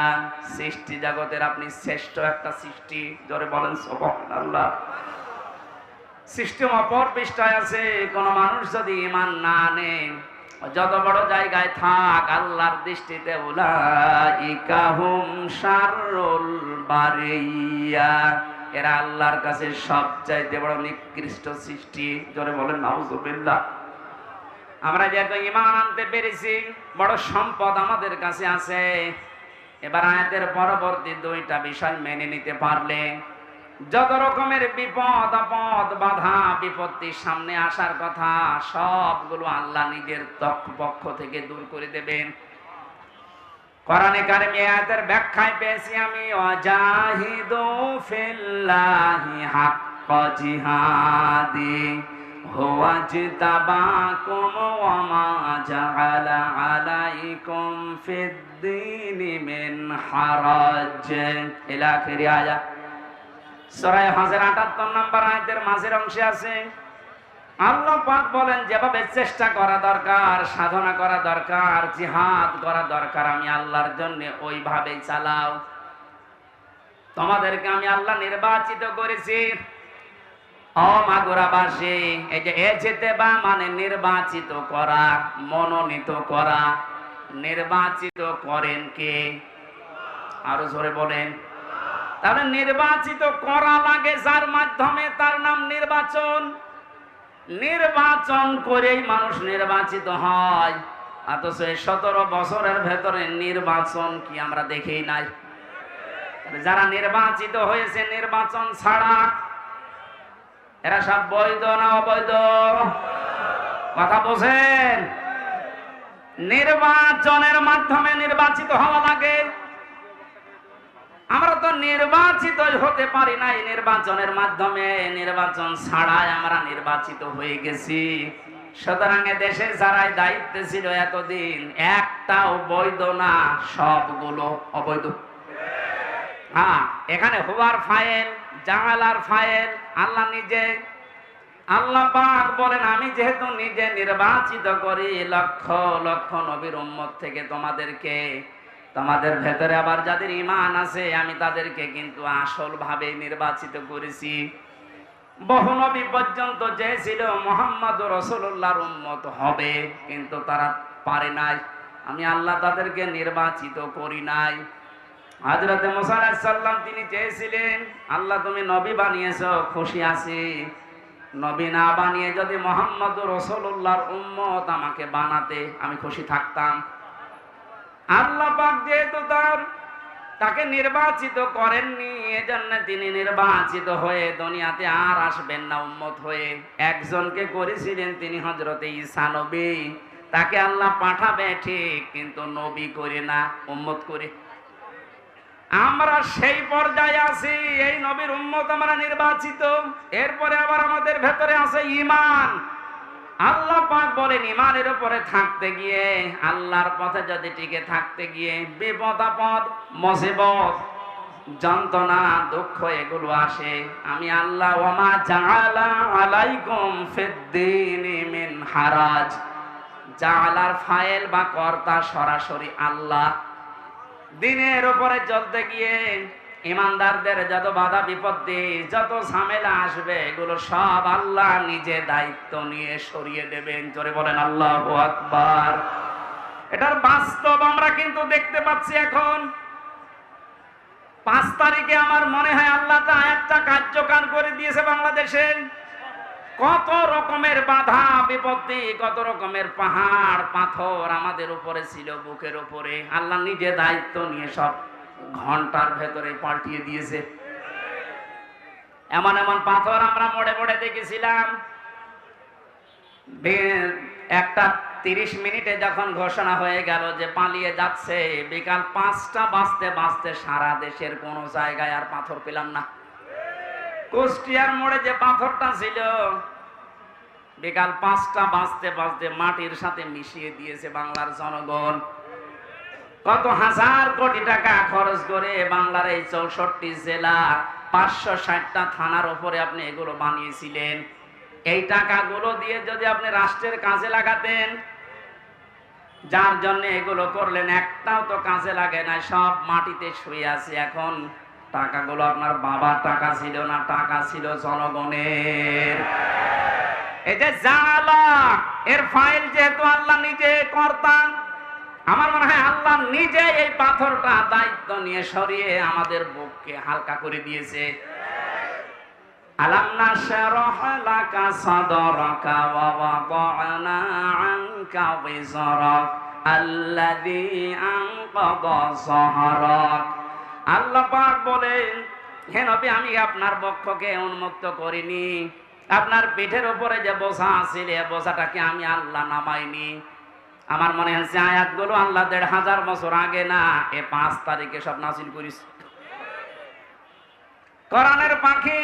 সৃষ্টি জগতের আপনি শ্রেষ্ঠ একটা সৃষ্টি। জোরে বলেন সুবহানাল্লাহ। সিস্টেম অপর পৃষ্ঠায় আছে, কোন মানুষ যদি ঈমান না আনে, যত বড় জায়গায় থাক, আল্লাহর দৃষ্টিতে উলাইকা হুম শাররুল বারিয়া, এরা আল্লাহর কাছে সবচাইতে বড় নিকৃষ্ট সৃষ্টি। জোরে বলেন নাউজুবিল্লাহ। আমরা যেহেতু ঈমান আনতে পেরেছি, বড় সম্পদ আমাদের কাছে আছে। এবার আয়াতের পরবর্তী 2টা বিষয় মেনে নিতে পারলে যত রকমের বিপদ আপদ বাধা বিপত্তির সামনে আসার কথা সবগুলো আল্লাহ নিজের পক্ষ থেকে দূর করে দেবেন। কোরআনে কারিমে আয়াতের ব্যাখ্যায় পেয়েছি আমি, ওয়াজাহিদু ফিল্লাহি হাক্কা জিহাদি হুয়া জিতাবাকুম ওয়া মা জাআলা আলাইকুম ফিদ-দীনি মিন হারাজ, ইলা আখির আয়াত। সূরা হজের 78 নম্বর আয়াতের মাঝের অংশে আছে, আল্লাহ পাক বলেন, যেভাবে চেষ্টা করা দরকার, সাধনা করা দরকার, জিহাদ করা দরকার, আমি আল্লাহর জন্য ওইভাবেই চালাও। তোমাদেরকে আমি আল্লাহ নির্বাচিত করেছি। ও মাগুরাবাসী, এই যে এজেতেবা মানে নির্বাচিত করা, মনোনীত করা। নির্বাচিত করেন কে? আরো জোরে বলেন। তাহলে নির্বাচিত করা লাগে যার মাধ্যমে, তার নাম নির্বাচন। নির্বাচন করেই মানুষ নির্বাচিত হয়। অথচ 17 বছরের ভেতরে নির্বাচন কি আমরা দেখেই নাই। যারা নির্বাচিত হয়েছে নির্বাচন ছাড়া, এরা সব বৈধ না অবৈধ? কথা বোঝেন? নির্বাচনের মাধ্যমে নির্বাচিত হওয়া লাগে। আমরা তো নির্বাচিত হতে পারি নাই নির্বাচনের মাধ্যমে, নির্বাচন ছাড়াই আমরা নির্বাচিত হয়ে গেছি। সুতরাং দেশে যারাই দায়িত্বে ছিল এতদিন, একটাও বৈধ না, সবগুলো অবৈধ। হ্যাঁ, এখানে হুয়ার ফাইল, জাআলার ফাইল আল্লাহ নিজে। আল্লাহ পাক বলেন, আমি যেহেতু নিজে নির্বাচিত করি লক্ষ লক্ষ নবীর উম্মত থেকে তোমাদেরকে, তোমাদের ভেতরে আবার যাদের ঈমান আছে আমি তাদেরকে কিন্তু আসল ভাবে নির্বাচিত করেছি। বহু নবী পর্যন্ত চেয়েছিল মুহাম্মদ রাসূলুল্লাহর উম্মত হবে, কিন্তু তারা পারে নাই। আমি আল্লাহ তাদেরকে নির্বাচিত করি নাই। হযরত মুসা আলাইহিস সালাম তিনি চেয়েছিলেন, আল্লাহ তুমি নবী বানিয়েছো, খুশি আছি। নবী না বানিয়ে যদি মুহাম্মদ রাসূলুল্লাহর উম্মত আমাকে বানাতে, আমি খুশি থাকতাম। আল্লাহ পাক যেহেতু তাকে নির্বাচিত করেননি, এজন্য তিনি নির্বাচিত হয়ে দুনিয়াতে আর আসবেন না উম্মত হয়ে। একজনকে করেছিলেন, তিনি হযরত ঈসা নবী। তাকে আল্লাহ পাঠাবে ঠিক, কিন্তু নবী করে না, উম্মত করে। আমরা সেই পর্যায়ে আছি, এই নবীর উম্মত আমরা নির্বাচিত। এরপরে আবার আমাদের ভেতরে আছে ঈমান। আল্লাহ পাক বলেন, ঈমানের উপরে থাকতে গিয়ে, আল্লাহর পথে যদি টিকে থাকতে গিয়ে বিপদ আপদ, মুসিবত, যন্ত্রণা, দুঃখ এগুলো আসে, আমি আল্লাহ ওয়া মা জাআলা আলাইকুম ফিদ-দীনি মিন হারাজ। জাআলার ফাইল বা কর্তা সরাসরি আল্লাহ। দিনের উপরে চলতে গিয়ে ইমানদারদের যত বাধা বিপত্তি, যত ঝামেলা আসবে, এগুলো সব আল্লাহ নিজে দায়িত্ব নিয়ে সরিয়ে দেবেন। জোরে বলেন আল্লাহু আকবার। এটার বাস্তব আমরা কিন্তু দেখতে পাচ্ছি। এখন 5 তারিখে আমার মনে হয় আল্লাহ আয়াতটা কার্যকর করে দিয়েছে বাংলাদেশে। কত রকমের বাধা বিপত্তি, কত রকমের পাহাড় পাথর আমাদের উপরে ছিল, বুকের উপরে, আল্লাহ নিজে দায়িত্ব নিয়ে সব ঘন্টার ভেতরে পাল্টিয়ে দিয়েছে। এমন এমন পাথর আমরা মোড়ে মোড়ে দেখেছিলাম। 1:30 মিনিটে যখন ঘোষণা হয়ে গেল যে পালিয়ে যাচ্ছে, বিকাল 5টা বাজতে বাজতে সারা দেশের কোন জায়গায় আর পাথর পেলাম না। কুষ্টিয়ার মোড়ে যে পাথরটা ছিল, বিকাল 5টা বাজতে বাজতে মাটির সাথে মিশিয়ে দিয়েছে বাংলার জনগণ। কত হাজার কোটি টাকা খরচ করে বাংলার এই 64 জেলা, 560টা থানার উপরে আপনি এগুলো বানিয়েছিলেন। এই টাকাগুলো দিয়ে যদি আপনি রাষ্ট্রের কাজে লাগাতেন, যার জন্য এগুলো করলেন, একটাও তো কাজে লাগে না, সব মাটিতে শুয়ে আছে। এখন টাকাগুলো আপনার বাবার টাকা ছিল না, টাকা ছিল জনগণের। এই যে জালা, এর ফাইল যেহেতু আল্লাহ নিজে কর্তা, আমার মনে হয় আল্লাহ নিজে এই পাথরটা দায়িত্ব নিয়ে সরিয়ে আমাদের বুককে হালকা করে দিয়েছে। আলাম নাশরাহ লাকা সাদরাকা ওয়া ওয়াদানা আনকা বিজরাক আল্লাযী আনকাযা যাহরাক। আল্লাহ পাক বলেন, হে নবী, আমি আপনার বক্ষকে উন্মুক্ত করিনি। আপনার পিঠের উপরে যে বোঝা ছিল, এই বোঝাটাকে আমি আল্লাহ নামাইনি। আমার মনে হচ্ছে আয়াতগুলো আল্লাহ 1500 বছর আগে না, 5 তারিখে সব নাযিল করেছে। কোরআনের পাখি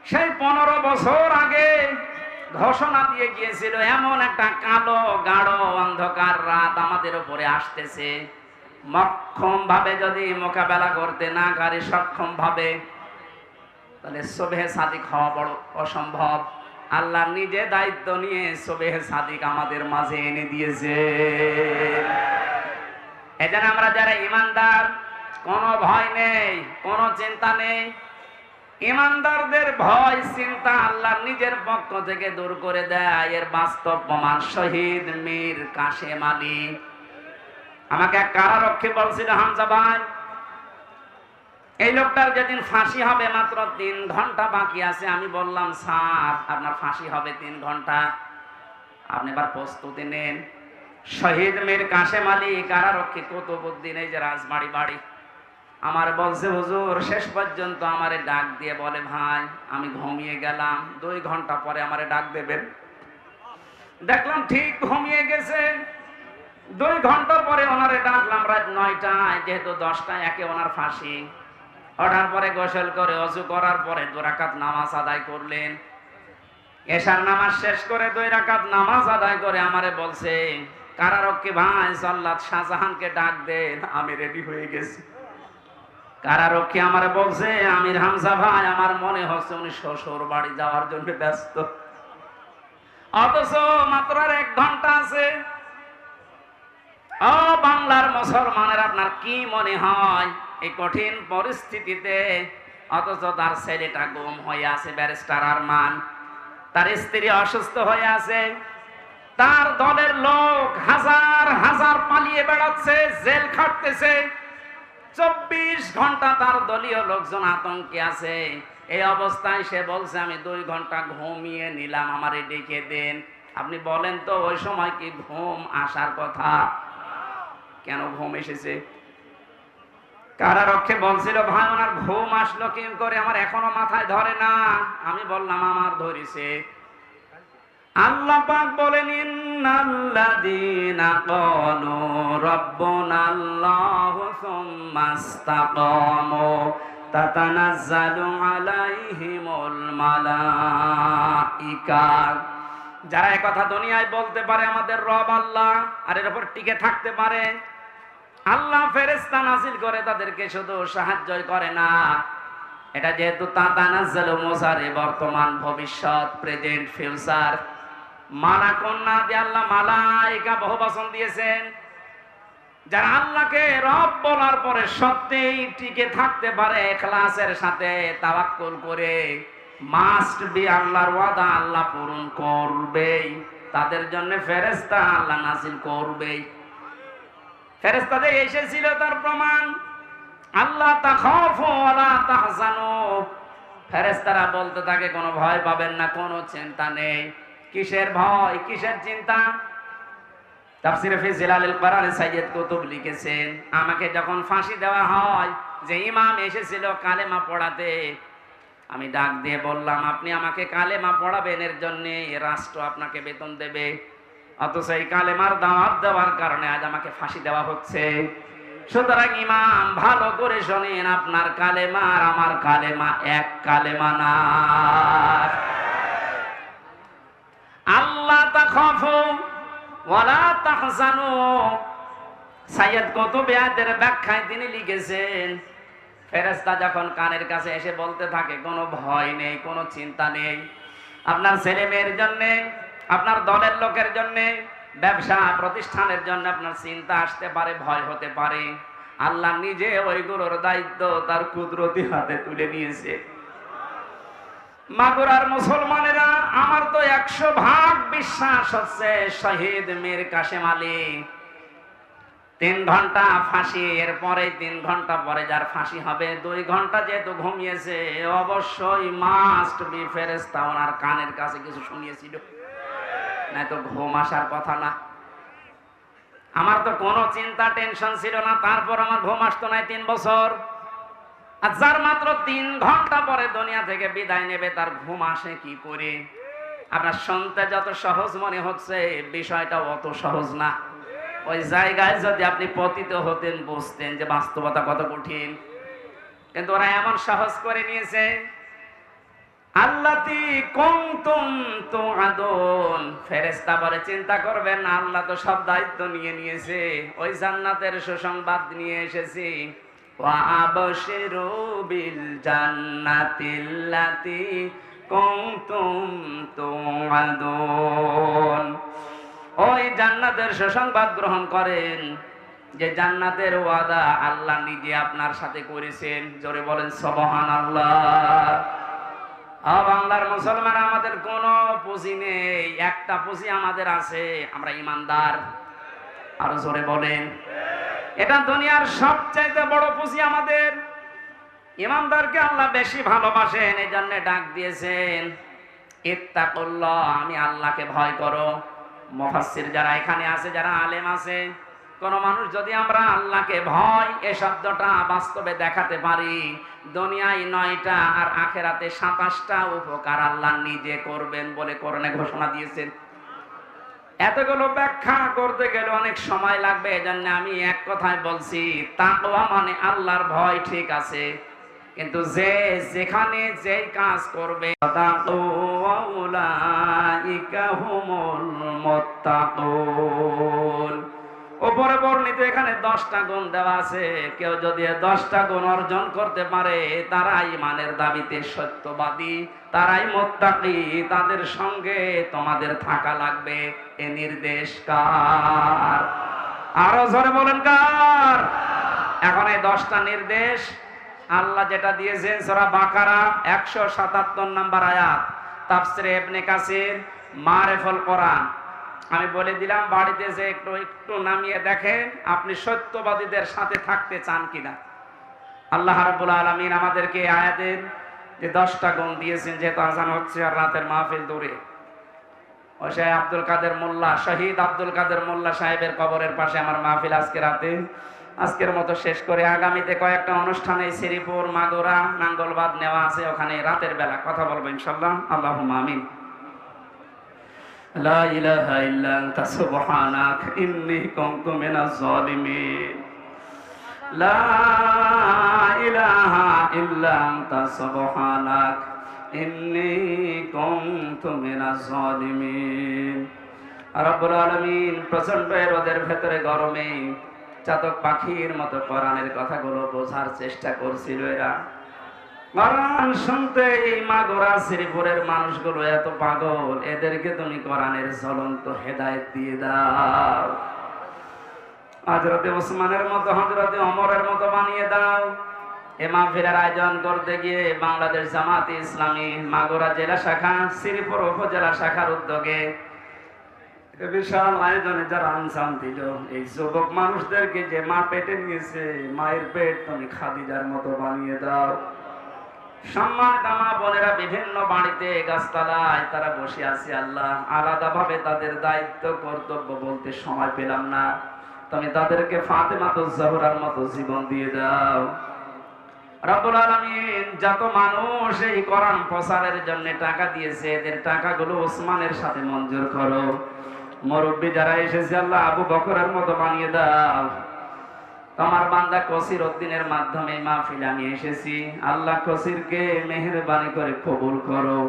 সেই 15 বছর আগে ঘোষণা দিয়ে গিয়েছিল, এমন একটা কালো গাঢ় অন্ধকার রাত আমাদের উপরে আসতেছে। মক্ষম ভাবে যদি মোকাবেলা করতে না পারি, সক্ষম ভাবে, তাহলে সুবহে সাদিক হওয়া বড় অসম্ভব। আল্লাহ নিজে দায়িত্ব নিয়ে সুবহে সাদিক আমাদের মাঝে এনে দিয়েছে। এজন্য আমরা যারা ইমানদার, কোনো ভয় নেই, কোনো চিন্তা নেই। ইমানদারদের ভয় চিন্তা আল্লাহ নিজের পক্ষ থেকে দূর করে দেয়। এর বাস্তব প্রমাণ শহীদ মীর কাশেম আলী। আমাকে এক কারারক্ষী বলছিল, হামজা ভাই, এই লোকটার যেদিন ফাঁসি হবে মাত্র 3 ঘন্টা বাকি আছে। আমি বললাম, স্যার, আপনার ফাঁসি হবে 3 ঘন্টা, আপনি এবার প্রস্তুতি নেন। শহীদ মীর কাশেম আলী কারারক্ষী কুতুবউদ্দিন, এই যে রাজবাড়ি বাড়ি, আমার বলছে, হুজুর, শেষ পর্যন্ত আমারে ডাক দিয়ে বলে, ভাই, আমি ঘুমিয়ে গেলাম, 2 ঘন্টা পরে আমারে ডাক দেবেন। দেখলাম ঠিক ঘুমিয়ে গেছে। 2 ঘন্টা পরে ওনারে ডাকলাম রাত 9টায়, যেহেতু 10টায় একে ওনার ফাঁসি। ওঠার পরে গোসল করে ওযু করার পরে 2 রাকাত নামাজ আদায় করলেন। এশার নামাজ শেষ করে 2 রাকাত নামাজ আদায় করে আমারে বলছে, কারারক্ষী ভাই, জল্লাদ শাহজাহানকে ডাক দেন, আমি রেডি হয়ে গেছি। কারারক্ষী আমারে বলছে, আমির হামজা ভাই, আমার মনে হচ্ছে উনি শ্বশুর বাড়ি যাওয়ার জন্য ব্যস্ত। অথচ মাত্র 1 ঘন্টা আছে। ও বাংলার মুসলমানের, আপনার কি মনে হয় এই কঠিন পরিস্থিতিতে? অথচ তার ছেলেটা গুম হয়ে আছে, ব্যারিস্টার আরমান, তার স্ত্রী অসুস্থ হয়ে আছে, তার দলের লোক হাজার হাজার পালিয়ে বেড়াচ্ছে, জেল খাটতেছে। 24 ঘন্টা তার দলীয় লোকজন আতঙ্কে আছে। এই অবস্থায় সে বলছে, আমি 2 ঘন্টা ঘুমিয়ে নিলাম, আমারে ডেকে দেন। আপনি বলেন তো, ওই সময় কি ঘুম আসার কথা? কেন ঘুম এসেছে? কারারক্ষী বলছিল, ভাই, ওনার ঘুম আসলো কি করে, আমার এখনো মাথায় ধরে না। আমি বললাম, আমার ধরেছে। আল্লাহ পাক বলেন, ইন্নাল্লাযীনা ক্বালু রাব্বুনাল্লাহু সুম্মা ইসতাকামু তাতানাজ্জালু আলাইহিমুল মালাইকা। যারা এই কথা দুনিয়ায় বলতে পারে আমাদের রব আল্লাহ, আর এর উপর টিকে থাকতে পারে, আল্লাহ ফেরেশতা নাজিল করে তাদেরকে, শুধু সাহায্যই করে না। এটা যেহেতু তাতানাজ্জালু মুসারে, বর্তমান, ভবিষ্যৎ, প্রেজেন্ট, ফিউচার, মালাকুন না দিয়ে আল্লাহ মালাইকা বহু বচন দিয়েছেন। যারা আল্লাহকে রব বলার পরে সত্যিই টিকে থাকতে পারে ইখলাসের সাথে তাওয়াক্কুল করে, মাস্ট বি আল্লাহর ওয়াদা আল্লাহ পূরণ করবেই, তাদের জন্য ফেরেশতা আল্লাহ নাযিল করবেই। ফেরেশতাদের এসেছিল তার প্রমাণ, আল্লাহ তাখাফু ওয়ালা তাহজানু, ফেরেশতারা বলতে থাকে কোনো ভয় পাবেন না, কোনো চিন্তা নেই। কিসের ভয়, কিসের চিন্তা? তাফসীরে ফি জিলালিল কোরআন সাইয়্যিদ কুতুব লিখেছেন, আমাকে যখন ফাঁসি দেওয়া হয়, যে ইমাম এসেছিল কালেমা পড়াতে, আমি ডাক দিয়ে বললাম আপনি আমাকে কালেমা পড়াবেন, এর জন্য রাষ্ট্র আপনাকে বেতন দেবে, অথচ এই কালেমার দাওয়াত দেওয়ার কারণে আজ আমাকে ফাঁসি দেওয়া হচ্ছে। সুতরাং ইমাম ভালো করে শোনেন, আপনার কালেমা আর আমার কালেমা এক কালেমা না। আল্লাহ তাখাফু ওয়ালা তাহজানু, সাইয়্যিদ কুতুব আয়াতের ব্যাখ্যায় তিনি লিখেছেন, ফেরেশতা যখন কানের কাছে এসে বলতে থাকে কোনো ভয় নেই, কোনো চিন্তা নেই, আপনার ছেলে মেয়ের জন্য, আপনার দলের লোকের জন্য, ব্যবসা প্রতিষ্ঠানের জন্য আপনার চিন্তা আসতে পারে, ভয় হতে পারে, আল্লাহ নিজে ওইগুলোর দায়িত্ব তার কুদরতি হাতে তুলে নিয়েছে। মাগুরার মুসলমানেরা, আমার তো 100% বিশ্বাস হচ্ছে শহীদ মীর কাসেম আলী 3 ঘন্টা ফাঁসি, এরপরে 3 ঘন্টা পরে যার ফাঁসি হবে, 2 ঘন্টা যেহেতু ঘুমিয়েছে, অবশ্যই মাস্ট বি ফেরেশতা ওনার কানের কাছে কিছু শুনিয়েছিল, না তো ঘুম আসার কথা না। আমার তো কোনো চিন্তা টেনশন ছিল না, তারপর আমার ঘুম আসতো না 3 বছর। আর যার মাত্র 3 ঘন্টা পরে দুনিয়া থেকে বিদায় নেবে, তার ঘুম আসে কি করে? আপনার শুনতে যত সহজ মনে হচ্ছে, বিষয়টা অত সহজ না। ওই জায়গায় যদি আপনি পতিত হতেন, বুঝতেন যে বাস্তবতা কত কঠিন। কিন্তু ওরা এমন সহজ করে নিয়েছে। আল্লাতি কুনতুম তুআদুন, ফেরেশতা বলে চিন্তা করবেন না, আল্লাহ তো সব দায়িত্ব নিয়ে নিয়েছে। ওই জান্নাতের সুসংবাদ নিয়ে এসেছি। ওয়া আবশিরু বিল জান্নাতিল্লাতি কুনতুম তুআদুন, ওই জান্নাতের সুসংবাদ গ্রহণ করেন, যে জান্নাতের ওয়াদা আল্লাহ নিজে আপনার সাথে করেছেন। জোরে বলেন সুবহানাল্লাহ। বাংলার মুসলমান, আমাদের কোনো পুঁজি নেই, একটা পুঁজি আমাদের আছে, আমরা ইমানদার। আরো জোরে বলেন, এটা দুনিয়ার সবচাইতে বড় পুঁজি আমাদের। ইমানদারকে আল্লাহ বেশি ভালোবাসেন, এই জন্য ডাক দিয়েছেন ইত্তাকুল্লাহ, আমি আল্লাহকে ভয় করো। মুফাসসির যারা এখানে আছে, যারা আলেম আছে, কোন মানুষ যদি আমরা আল্লাহকে ভয় এ শব্দটা বাস্তবে দেখাতে পারি, দুনিয়ায় 9টা আর আখেরাতে 27টা উপকার আল্লাহ নিজে করবেন বলে কোরআনে ঘোষণা দিয়েছেন। এতগুলো ব্যাখ্যা করতে গেলে অনেক সময় লাগবে, এজন্য আমি এক কথায় বলছি, তাকওয়া মানে আল্লাহর ভয়, ঠিক আছে, কিন্তু যে যেখানে যেই কাজ করবে, উলাইকা হুমুল মুত্তাকুন, উপরে বর্ণিত এখানে 10টা গুণ দেওয়া আছে। কেউ যদি 10টা গুণ অর্জন করতে পারে, তারাই ইমানের দাবিতে সত্যবাদী, তারাই মুত্তাকি, তাদের সঙ্গে তোমাদের থাকা লাগবে। এ নির্দেশ কার? আরো জোরে বলেন কার? এখন এই 10টা নির্দেশ আল্লাহ যেটা দিয়েছেন সূরা বাকারা 177 নম্বর আয়াত, তাফসীরে ইবনে কাসির, মারিফুল কোরআন। আমি বলে দিলাম, বাড়িতে যে একটু নামিয়ে দেখেন আপনি সত্যবাদীদের সাথে থাকতে চান কিনা। আল্লাহ রাব্বুল আলামিন আমাদেরকে আয়াতের যে 10টা গুণ দিয়েছেন, যেহেতু আজান হচ্ছে আর রাতের মাহফিল দূরে, ওই শাহ আব্দুল কাদের মোল্লা, শহীদ আব্দুল কাদের মোল্লা সাহেবের কবরের পাশে আমার মাহফিল আজকে রাতে। আজকের মতো শেষ করে আগামীতে কয়েকটা অনুষ্ঠানে শ্রীপুর, মাগুরা, নাঙ্গলবাদ নেওয়া আছে, ওখানে রাতের বেলা কথা বলবো ইনশাআল্লাহ। আল্লাহুম্মা আমিন। লা ইলাহা ইল্লা আনতা সুবহানাক ইন্নী কুনতু মিনাজ জালিমিন। লা ইলাহা ইল্লা আনতা সুবহানাক ইন্নী কুনতু মিনাজ জালিমিন। রব্বুল আলামিন প্রচন্ড রোদের ভেতরে, গরমে চাতক পাখির মতো কোরআনের কথাগুলো বোঝার চেষ্টা করছিল। এরা কোরআন শুনতে এই মাগুরা শ্রীপুরের মানুষগুলো এত পাগল, এদেরকে তুমি কোরআনের জ্বলন্ত হেদায়েত দিয়ে দাও। হযরতে ওসমানের মতো, হযরতে ওমরের মতো বানিয়ে দাও। এ মাহফিলের আয়োজন করতে গিয়ে বাংলাদেশ জামাতে ইসলামী মাগুরা জেলা শাখা, শ্রীপুর উপজেলা শাখার উদ্যোগে বিশাল আয়োজনে যারা আনসান দিল, এই যুবক মানুষদেরকে যে মা পেটে নিয়েছে, মায়ের পেট তুমি খাদিজার মতো বানিয়ে দাও। সম্মানিত মা বোনেরা, বিভিন্ন বাড়িতে গাছতলায় তারা বসে আছে আল্লাহ, আলাদা ভাবে তাদের দায়িত্ব কর্তব্য বলতে সময় পেলাম না, তুমি তাদেরকে ফাতেমাতুজ জাহরার মতো জীবন দিয়ে দাও। রব্বুল আলামিন, যত মানুষ এই কোরআন প্রচারের জন্য টাকা দিয়েছে, এদের টাকাগুলো ওসমানের সাথে মঞ্জুর করো। মুরব্বী যারা এসেছে আল্লাহ, আবু বকরের মতো বানিয়ে দাও। তোমার বান্দা কসির উদ্দিনের মাধ্যমে মাহফিলে আমি এসেছি আল্লাহ, কসিরকে মেহেরবানি করে কবুল করো।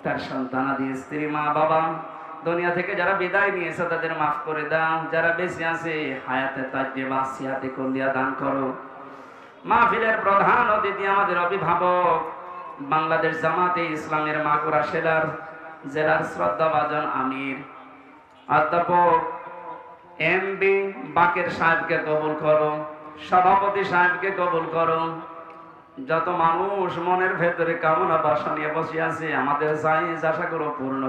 তার সন্তানাদি, স্ত্রী, মা বাবা দুনিয়া থেকে যারা বিদায় নিয়েছে তাদের মাফ করে দাও। যারা বেঁচে আছে হায়াতে তাজ্জেবা সিয়াতে কুল্লিয়া দান করো। মাহফিলের প্রধান অতিথি আমাদের অভিভাবক, বাংলাদেশ জামাতে ইসলামের মাগুরা জেলার শ্রদ্ধাভাজন আমির অধ্যাপক এমবি বাকের সাহেবকে কবুল করো। সভাপতি সাহেবকে কবুল করো। যত মানুষ মনের ভেতরে কামনা বাসা নিয়ে বসে আছে, আমাদের চাই আশাগুলো পূর্ণ